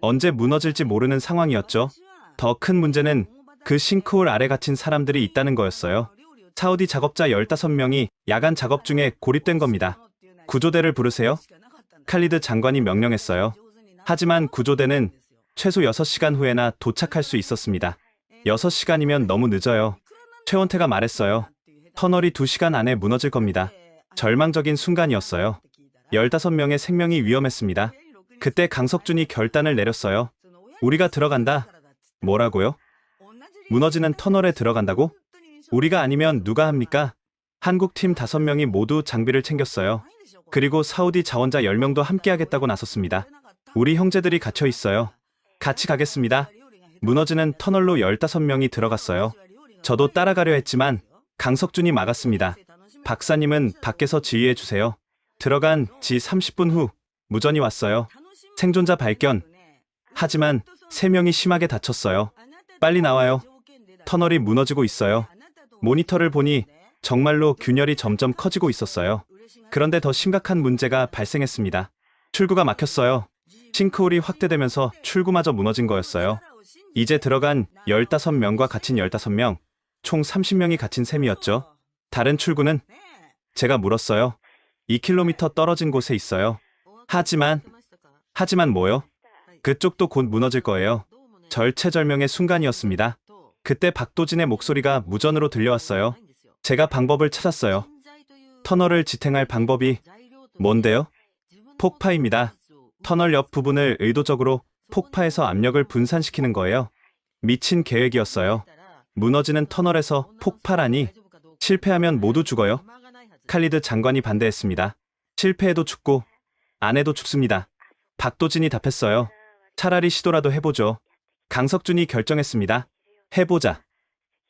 언제 무너질지 모르는 상황이었죠. 더 큰 문제는 그 싱크홀 아래 갇힌 사람들이 있다는 거였어요. 사우디 작업자 15명이 야간 작업 중에 고립된 겁니다. 구조대를 부르세요. 칼리드 장관이 명령했어요. 하지만 구조대는 최소 6시간 후에나 도착할 수 있었습니다. 6시간이면 너무 늦어요. 최원태가 말했어요. 터널이 2시간 안에 무너질 겁니다. 절망적인 순간이었어요. 15명의 생명이 위험했습니다. 그때 강석준이 결단을 내렸어요. 우리가 들어간다. 뭐라고요? 무너지는 터널에 들어간다고? 우리가 아니면 누가 합니까? 한국팀 5명이 모두 장비를 챙겼어요. 그리고 사우디 자원자 10명도 함께하겠다고 나섰습니다. 우리 형제들이 갇혀 있어요. 같이 가겠습니다. 무너지는 터널로 15명이 들어갔어요. 저도 따라가려 했지만 강석준이 막았습니다. 박사님은 밖에서 지휘해 주세요. 들어간 지 30분 후 무전이 왔어요. 생존자 발견. 하지만 3명이 심하게 다쳤어요. 빨리 나와요. 터널이 무너지고 있어요. 모니터를 보니 정말로 균열이 점점 커지고 있었어요. 그런데 더 심각한 문제가 발생했습니다. 출구가 막혔어요. 싱크홀이 확대되면서 출구마저 무너진 거였어요. 이제 들어간 15명과 갇힌 15명, 총 30명이 갇힌 셈이었죠. 다른 출구는? 제가 물었어요. 2km 떨어진 곳에 있어요. 하지만 뭐요? 그쪽도 곧 무너질 거예요. 절체절명의 순간이었습니다. 그때 박도진의 목소리가 무전으로 들려왔어요. 제가 방법을 찾았어요. 터널을 지탱할 방법이 뭔데요? 폭파입니다. 터널 옆 부분을 의도적으로 폭파해서 압력을 분산시키는 거예요. 미친 계획이었어요. 무너지는 터널에서 폭파라니. 실패하면 모두 죽어요. 칼리드 장관이 반대했습니다. 실패해도 죽고 안 해도 죽습니다. 박도진이 답했어요. 차라리 시도라도 해보죠. 강석준이 결정했습니다. 해보자.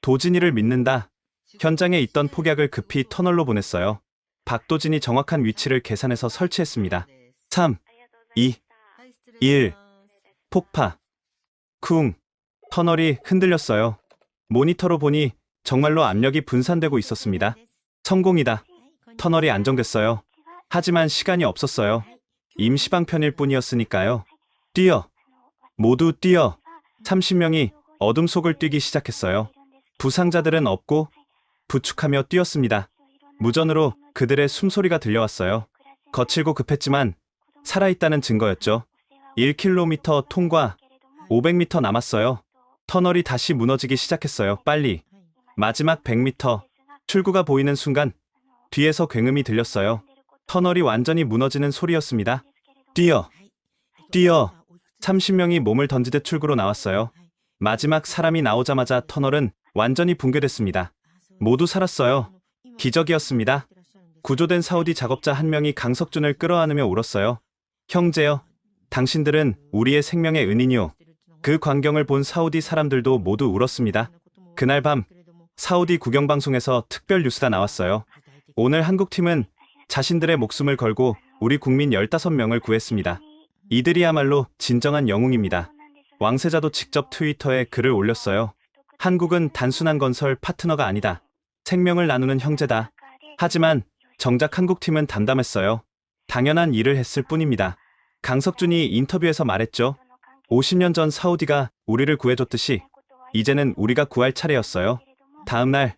도진이를 믿는다. 현장에 있던 폭약을 급히 터널로 보냈어요. 박도진이 정확한 위치를 계산해서 설치했습니다. 3, 2, 1. 폭파. 쿵. 터널이 흔들렸어요. 모니터로 보니 정말로 압력이 분산되고 있었습니다. 성공이다. 터널이 안정됐어요. 하지만 시간이 없었어요. 임시방편일 뿐이었으니까요. 뛰어. 모두 뛰어. 30명이 어둠 속을 뛰기 시작했어요. 부상자들은 없고 부축하며 뛰었습니다. 무전으로 그들의 숨소리가 들려왔어요. 거칠고 급했지만 살아있다는 증거였죠. 1km 통과. 500m 남았어요. 터널이 다시 무너지기 시작했어요. 빨리. 마지막 100m. 출구가 보이는 순간 뒤에서 굉음이 들렸어요. 터널이 완전히 무너지는 소리였습니다. 뛰어! 뛰어! 30명이 몸을 던지듯 출구로 나왔어요. 마지막 사람이 나오자마자 터널은 완전히 붕괴됐습니다. 모두 살았어요. 기적이었습니다. 구조된 사우디 작업자 한 명이 강석준을 끌어안으며 울었어요. 형제여, 당신들은 우리의 생명의 은인이요. 그 광경을 본 사우디 사람들도 모두 울었습니다. 그날 밤 사우디 국영방송에서 특별 뉴스가 나왔어요. 오늘 한국팀은 자신들의 목숨을 걸고 우리 국민 15명을 구했습니다. 이들이야말로 진정한 영웅입니다. 왕세자도 직접 트위터에 글을 올렸어요. 한국은 단순한 건설 파트너가 아니다. 생명을 나누는 형제다. 하지만 정작 한국팀은 담담했어요. 당연한 일을 했을 뿐입니다. 강석준이 인터뷰에서 말했죠. 50년 전 사우디가 우리를 구해줬듯이 이제는 우리가 구할 차례였어요. 다음 날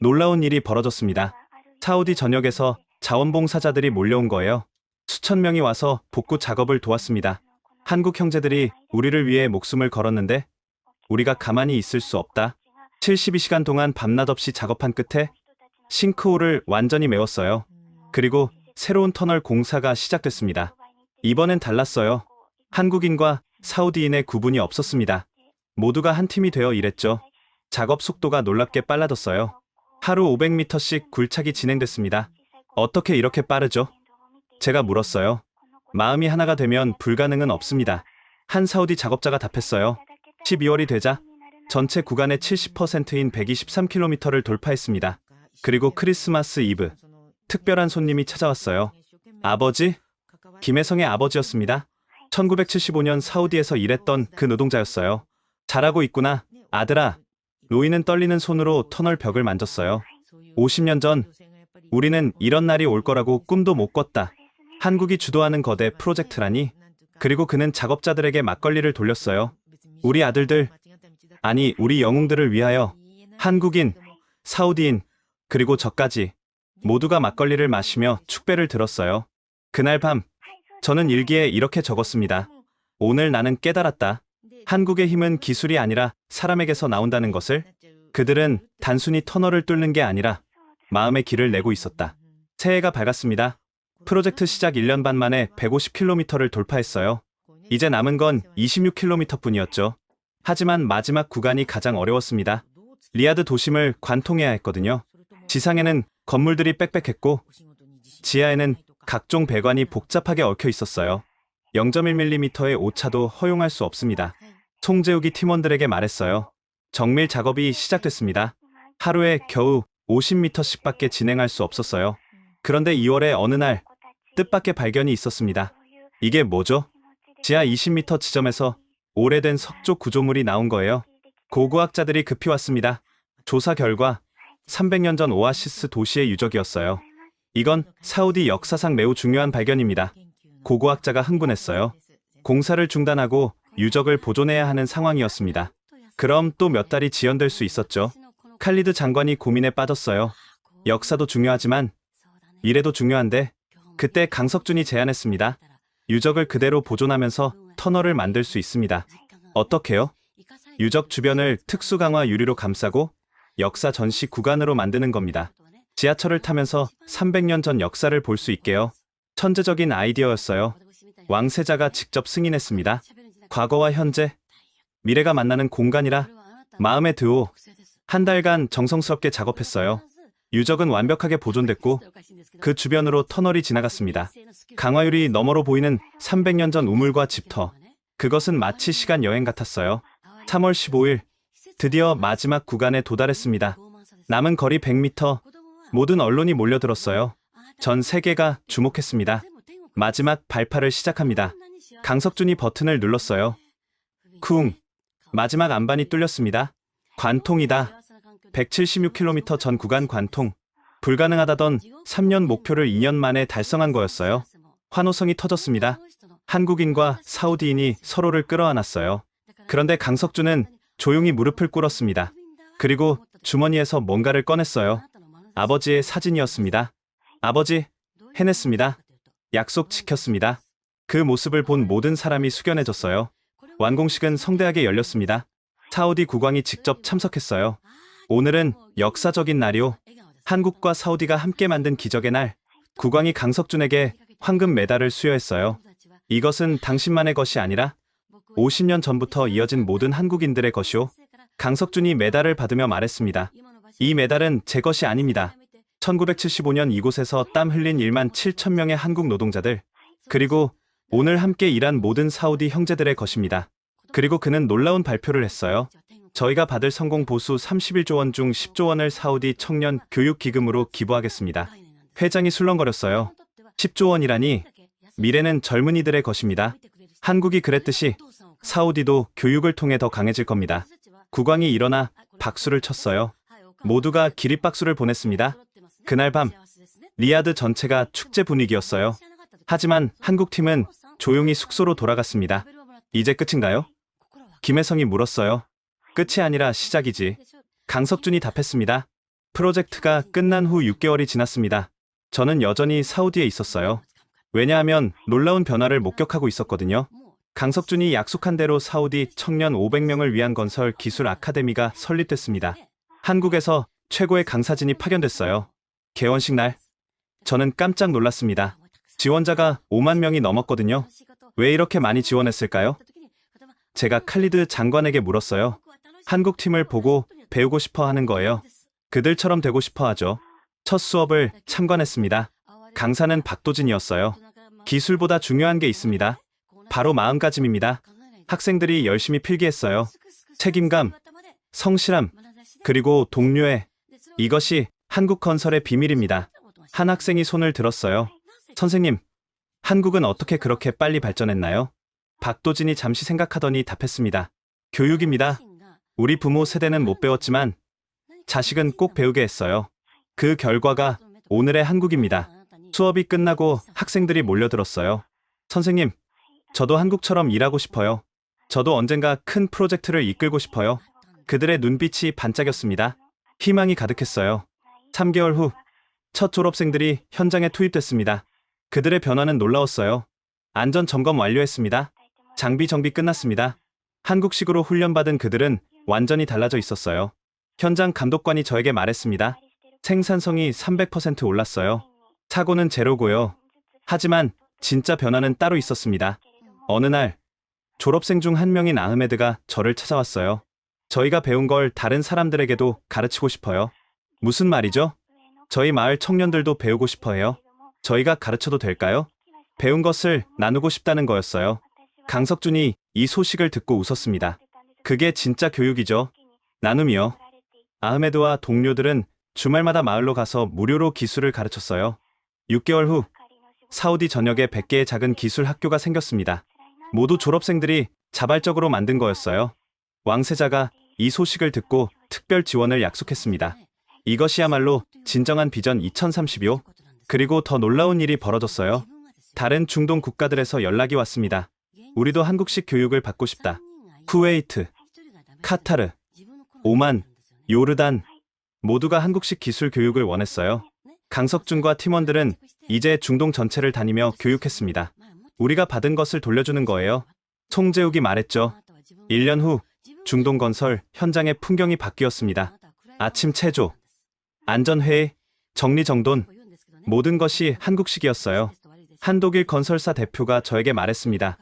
놀라운 일이 벌어졌습니다. 사우디 전역에서 자원봉사자들이 몰려온 거예요. 수천 명이 와서 복구 작업을 도왔습니다. 한국 형제들이 우리를 위해 목숨을 걸었는데 우리가 가만히 있을 수 없다. 72시간 동안 밤낮 없이 작업한 끝에 싱크홀을 완전히 메웠어요. 그리고 새로운 터널 공사가 시작됐습니다. 이번엔 달랐어요. 한국인과 사우디인의 구분이 없었습니다. 모두가 한 팀이 되어 일했죠. 작업 속도가 놀랍게 빨라졌어요. 하루 500m씩 굴착이 진행됐습니다. 어떻게 이렇게 빠르죠? 제가 물었어요. 마음이 하나가 되면 불가능은 없습니다. 한 사우디 작업자가 답했어요. 12월이 되자 전체 구간의 70%인 123km를 돌파했습니다. 그리고 크리스마스 이브, 특별한 손님이 찾아왔어요. 아버지? 김혜성의 아버지였습니다. 1975년 사우디에서 일했던 그 노동자였어요. 잘하고 있구나, 아들아. 로이는 떨리는 손으로 터널 벽을 만졌어요. 50년 전 우리는 이런 날이 올 거라고 꿈도 못 꿨다. 한국이 주도하는 거대 프로젝트라니. 그리고 그는 작업자들에게 막걸리를 돌렸어요. 우리 아들들, 아니 우리 영웅들을 위하여. 한국인, 사우디인, 그리고 저까지 모두가 막걸리를 마시며 축배를 들었어요. 그날 밤 저는 일기에 이렇게 적었습니다. 오늘 나는 깨달았다. 한국의 힘은 기술이 아니라 사람에게서 나온다는 것을. 그들은 단순히 터널을 뚫는 게 아니라 마음의 길을 내고 있었다. 새해가 밝았습니다. 프로젝트 시작 1년 반 만에 150km를 돌파했어요. 이제 남은 건 26km 뿐이었죠. 하지만 마지막 구간이 가장 어려웠습니다. 리야드 도심을 관통해야 했거든요. 지상에는 건물들이 빽빽했고 지하에는 각종 배관이 복잡하게 얽혀 있었어요. 0.1mm의 오차도 허용할 수 없습니다. 송재욱이 팀원들에게 말했어요. 정밀 작업이 시작됐습니다. 하루에 겨우 50m씩밖에 진행할 수 없었어요. 그런데 2월의 어느 날 뜻밖의 발견이 있었습니다. 이게 뭐죠? 지하 20m 지점에서 오래된 석조 구조물이 나온 거예요. 고고학자들이 급히 왔습니다. 조사 결과 300년 전 오아시스 도시의 유적이었어요. 이건 사우디 역사상 매우 중요한 발견입니다. 고고학자가 흥분했어요. 공사를 중단하고 유적을 보존해야 하는 상황이었습니다. 그럼 또 몇 달이 지연될 수 있었죠. 칼리드 장관이 고민에 빠졌어요. 역사도 중요하지만 미래도 중요한데 그때 강석준이 제안했습니다. 유적을 그대로 보존하면서 터널을 만들 수 있습니다. 어떻게요? 유적 주변을 특수 강화 유리로 감싸고 역사 전시 구간으로 만드는 겁니다. 지하철을 타면서 300년 전 역사를 볼 수 있게요. 천재적인 아이디어였어요. 왕세자가 직접 승인했습니다. 과거와 현재, 미래가 만나는 공간이라 마음에 드오. 한 달간 정성스럽게 작업했어요. 유적은 완벽하게 보존됐고 그 주변으로 터널이 지나갔습니다. 강화유리 너머로 보이는 300년 전 우물과 집터. 그것은 마치 시간 여행 같았어요. 3월 15일 드디어 마지막 구간에 도달했습니다. 남은 거리 100m. 모든 언론이 몰려들었어요. 전 세계가 주목했습니다. 마지막 발파를 시작합니다. 강석준이 버튼을 눌렀어요. 쿵. 마지막 안반이 뚫렸습니다. 관통이다. 176km 전 구간 관통. 불가능하다던 3년 목표를 2년 만에 달성한 거였어요. 환호성이 터졌습니다. 한국인과 사우디인이 서로를 끌어안았어요. 그런데 강석준은 조용히 무릎을 꿇었습니다. 그리고 주머니에서 뭔가를 꺼냈어요. 아버지의 사진이었습니다. 아버지, 해냈습니다. 약속 지켰습니다. 그 모습을 본 모든 사람이 숙연해졌어요. 완공식은 성대하게 열렸습니다. 사우디 국왕이 직접 참석했어요. 오늘은 역사적인 날이오. 한국과 사우디가 함께 만든 기적의 날, 국왕이 강석준에게 황금 메달을 수여했어요. 이것은 당신만의 것이 아니라 50년 전부터 이어진 모든 한국인들의 것이오. 강석준이 메달을 받으며 말했습니다. 이 메달은 제 것이 아닙니다. 1975년 이곳에서 땀 흘린 1만 7천 명의 한국 노동자들, 그리고 오늘 함께 일한 모든 사우디 형제들의 것입니다. 그리고 그는 놀라운 발표를 했어요. 저희가 받을 성공 보수 31조 원 중 10조 원을 사우디 청년 교육 기금으로 기부하겠습니다. 회장이 술렁거렸어요. 10조 원이라니, 미래는 젊은이들의 것입니다. 한국이 그랬듯이 사우디도 교육을 통해 더 강해질 겁니다. 국왕이 일어나 박수를 쳤어요. 모두가 기립박수를 보냈습니다. 그날 밤 리야드 전체가 축제 분위기였어요. 하지만 한국팀은 조용히 숙소로 돌아갔습니다. 이제 끝인가요? 김혜성이 물었어요. 끝이 아니라 시작이지. 강석준이 답했습니다. 프로젝트가 끝난 후 6개월이 지났습니다. 저는 여전히 사우디에 있었어요. 왜냐하면 놀라운 변화를 목격하고 있었거든요. 강석준이 약속한 대로 사우디 청년 500명을 위한 건설 기술 아카데미가 설립됐습니다. 한국에서 최고의 강사진이 파견됐어요. 개원식 날, 저는 깜짝 놀랐습니다. 지원자가 5만 명이 넘었거든요. 왜 이렇게 많이 지원했을까요? 제가 칼리드 장관에게 물었어요. 한국 팀을 보고 배우고 싶어 하는 거예요. 그들처럼 되고 싶어 하죠. 첫 수업을 참관했습니다. 강사는 박도진이었어요. 기술보다 중요한 게 있습니다. 바로 마음가짐입니다. 학생들이 열심히 필기했어요. 책임감, 성실함, 그리고 동료애. 이것이 한국 건설의 비밀입니다. 한 학생이 손을 들었어요. 선생님, 한국은 어떻게 그렇게 빨리 발전했나요? 박도진이 잠시 생각하더니 답했습니다. 교육입니다. 우리 부모 세대는 못 배웠지만 자식은 꼭 배우게 했어요. 그 결과가 오늘의 한국입니다. 수업이 끝나고 학생들이 몰려들었어요. 선생님, 저도 한국처럼 일하고 싶어요. 저도 언젠가 큰 프로젝트를 이끌고 싶어요. 그들의 눈빛이 반짝였습니다. 희망이 가득했어요. 3개월 후, 첫 졸업생들이 현장에 투입됐습니다. 그들의 변화는 놀라웠어요. 안전 점검 완료했습니다. 장비 정비 끝났습니다. 한국식으로 훈련받은 그들은 완전히 달라져 있었어요. 현장 감독관이 저에게 말했습니다. 생산성이 300% 올랐어요. 사고는 제로고요. 하지만 진짜 변화는 따로 있었습니다. 어느 날 졸업생 중 한 명인 아흐메드가 저를 찾아왔어요. 저희가 배운 걸 다른 사람들에게도 가르치고 싶어요. 무슨 말이죠? 저희 마을 청년들도 배우고 싶어 해요. 저희가 가르쳐도 될까요? 배운 것을 나누고 싶다는 거였어요. 강석준이 이 소식을 듣고 웃었습니다. 그게 진짜 교육이죠. 나눔이요. 아흐메드와 동료들은 주말마다 마을로 가서 무료로 기술을 가르쳤어요. 6개월 후 사우디 전역에 100개의 작은 기술 학교가 생겼습니다. 모두 졸업생들이 자발적으로 만든 거였어요. 왕세자가 이 소식을 듣고 특별 지원을 약속했습니다. 이것이야말로 진정한 비전 2030이요. 그리고 더 놀라운 일이 벌어졌어요. 다른 중동 국가들에서 연락이 왔습니다. 우리도 한국식 교육을 받고 싶다. 쿠웨이트, 카타르, 오만, 요르단 모두가 한국식 기술 교육을 원했어요. 강석준과 팀원들은 이제 중동 전체를 다니며 교육했습니다. 우리가 받은 것을 돌려주는 거예요. 송재욱이 말했죠. 1년 후 중동 건설 현장의 풍경이 바뀌었습니다. 아침 체조, 안전회의, 정리정돈, 모든 것이 한국식이었어요. 한 독일 건설사 대표가 저에게 말했습니다.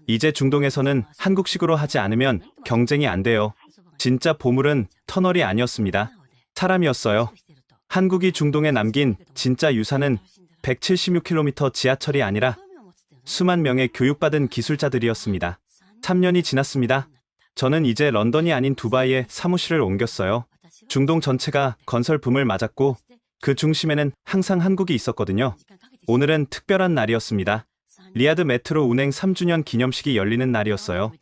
이제 중동에서는 한국식으로 하지 않으면 경쟁이 안 돼요. 진짜 보물은 터널이 아니었습니다. 사람이었어요. 한국이 중동에 남긴 진짜 유산은 176km 지하철이 아니라 수만 명의 교육받은 기술자들이었습니다. 3년이 지났습니다. 저는 이제 런던이 아닌 두바이에 사무실을 옮겼어요. 중동 전체가 건설 붐을 맞았고 그 중심에는 항상 한국이 있었거든요. 오늘은 특별한 날이었습니다. 리야드 메트로 운행 3주년 기념식이 열리는 날이었어요.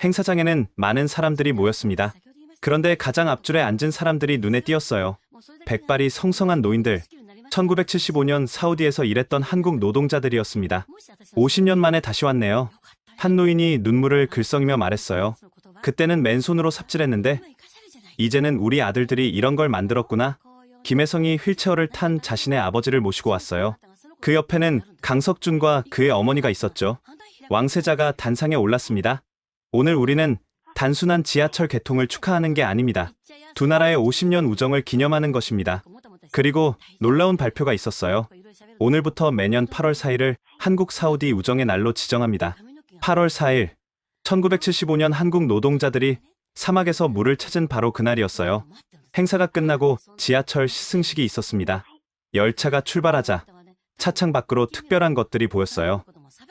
행사장에는 많은 사람들이 모였습니다. 그런데 가장 앞줄에 앉은 사람들이 눈에 띄었어요. 백발이 성성한 노인들, 1975년 사우디에서 일했던 한국 노동자들이었습니다. 50년 만에 다시 왔네요. 한 노인이 눈물을 글썽이며 말했어요. 그때는 맨손으로 삽질했는데 이제는 우리 아들들이 이런 걸 만들었구나. 김혜성이 휠체어를 탄 자신의 아버지를 모시고 왔어요. 그 옆에는 강석준과 그의 어머니가 있었죠. 왕세자가 단상에 올랐습니다. 오늘 우리는 단순한 지하철 개통을 축하하는 게 아닙니다. 두 나라의 50년 우정을 기념하는 것입니다. 그리고 놀라운 발표가 있었어요. 오늘부터 매년 8월 4일을 한국 사우디 우정의 날로 지정합니다. 8월 4일, 1975년 한국 노동자들이 사막에서 물을 찾은 바로 그날이었어요. 행사가 끝나고 지하철 시승식이 있었습니다. 열차가 출발하자 차창 밖으로 특별한 것들이 보였어요.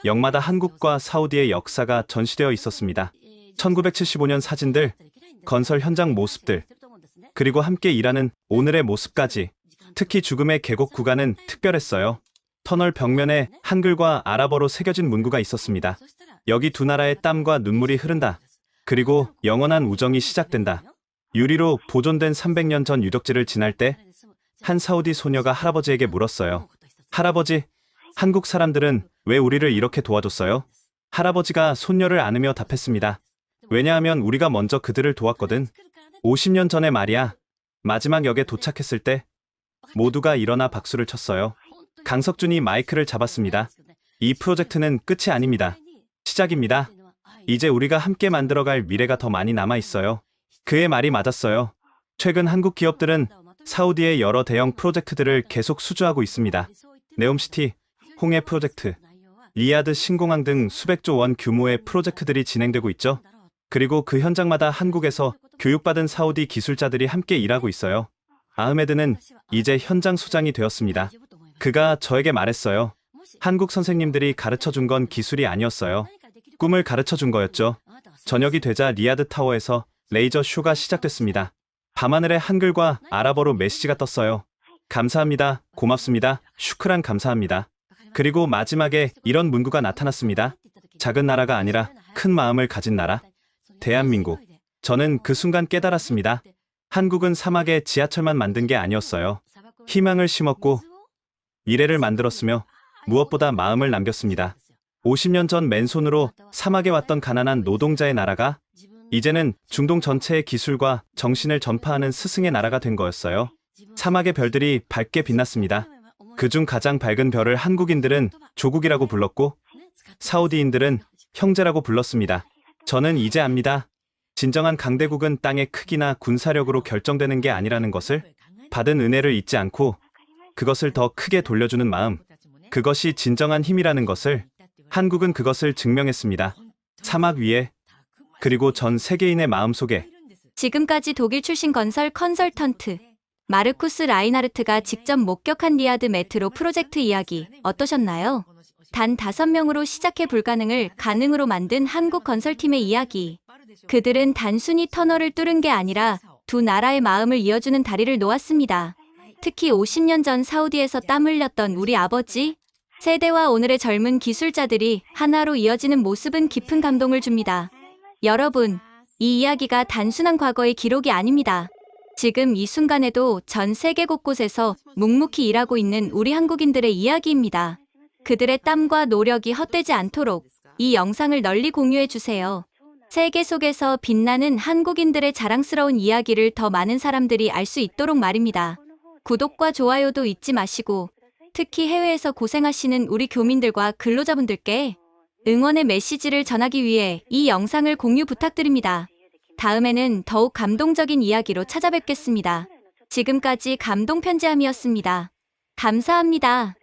역마다 한국과 사우디의 역사가 전시되어 있었습니다. 1975년 사진들, 건설 현장 모습들, 그리고 함께 일하는 오늘의 모습까지. 특히 죽음의 계곡 구간은 특별했어요. 터널 벽면에 한글과 아랍어로 새겨진 문구가 있었습니다. 여기 두 나라의 땀과 눈물이 흐른다. 그리고 영원한 우정이 시작된다. 유리로 보존된 300년 전 유적지를 지날 때 한 사우디 소녀가 할아버지에게 물었어요. 할아버지, 한국 사람들은 왜 우리를 이렇게 도와줬어요? 할아버지가 손녀를 안으며 답했습니다. 왜냐하면 우리가 먼저 그들을 도왔거든. 50년 전의 말이야. 마지막 역에 도착했을 때 모두가 일어나 박수를 쳤어요. 강석준이 마이크를 잡았습니다. 이 프로젝트는 끝이 아닙니다. 시작입니다. 이제 우리가 함께 만들어갈 미래가 더 많이 남아 있어요. 그의 말이 맞았어요. 최근 한국 기업들은 사우디의 여러 대형 프로젝트들을 계속 수주하고 있습니다. 네옴시티, 홍해 프로젝트, 리야드 신공항 등 수백조 원 규모의 프로젝트들이 진행되고 있죠. 그리고 그 현장마다 한국에서 교육받은 사우디 기술자들이 함께 일하고 있어요. 아흐메드는 이제 현장 소장이 되었습니다. 그가 저에게 말했어요. 한국 선생님들이 가르쳐준 건 기술이 아니었어요. 꿈을 가르쳐준 거였죠. 저녁이 되자 리야드 타워에서 레이저 쇼가 시작됐습니다. 밤하늘에 한글과 아랍어로 메시지가 떴어요. 감사합니다. 고맙습니다. 슈크란 감사합니다. 그리고 마지막에 이런 문구가 나타났습니다. 작은 나라가 아니라 큰 마음을 가진 나라. 대한민국. 저는 그 순간 깨달았습니다. 한국은 사막에 지하철만 만든 게 아니었어요. 희망을 심었고 미래를 만들었으며 무엇보다 마음을 남겼습니다. 50년 전 맨손으로 사막에 왔던 가난한 노동자의 나라가 이제는 중동 전체의 기술과 정신을 전파하는 스승의 나라가 된 거였어요. 사막의 별들이 밝게 빛났습니다. 그중 가장 밝은 별을 한국인들은 조국이라고 불렀고 사우디인들은 형제라고 불렀습니다. 저는 이제 압니다. 진정한 강대국은 땅의 크기나 군사력으로 결정되는 게 아니라는 것을, 받은 은혜를 잊지 않고 그것을 더 크게 돌려주는 마음, 그것이 진정한 힘이라는 것을, 한국은 그것을 증명했습니다. 사막 위에, 그리고 전 세계인의 마음속에. 지금까지 독일 출신 건설 컨설턴트 마르쿠스 라인하르트가 직접 목격한 리야드 메트로 프로젝트 이야기 어떠셨나요? 단 5명으로 시작해 불가능을 가능으로 만든 한국 건설팀의 이야기. 그들은 단순히 터널을 뚫은 게 아니라 두 나라의 마음을 이어주는 다리를 놓았습니다. 특히 50년 전 사우디에서 땀 흘렸던 우리 아버지 세대와 오늘의 젊은 기술자들이 하나로 이어지는 모습은 깊은 감동을 줍니다. 여러분, 이 이야기가 단순한 과거의 기록이 아닙니다. 지금 이 순간에도 전 세계 곳곳에서 묵묵히 일하고 있는 우리 한국인들의 이야기입니다. 그들의 땀과 노력이 헛되지 않도록 이 영상을 널리 공유해 주세요. 세계 속에서 빛나는 한국인들의 자랑스러운 이야기를 더 많은 사람들이 알 수 있도록 말입니다. 구독과 좋아요도 잊지 마시고 특히 해외에서 고생하시는 우리 교민들과 근로자분들께 응원의 메시지를 전하기 위해 이 영상을 공유 부탁드립니다. 다음에는 더욱 감동적인 이야기로 찾아뵙겠습니다. 지금까지 감동편지함이었습니다. 감사합니다.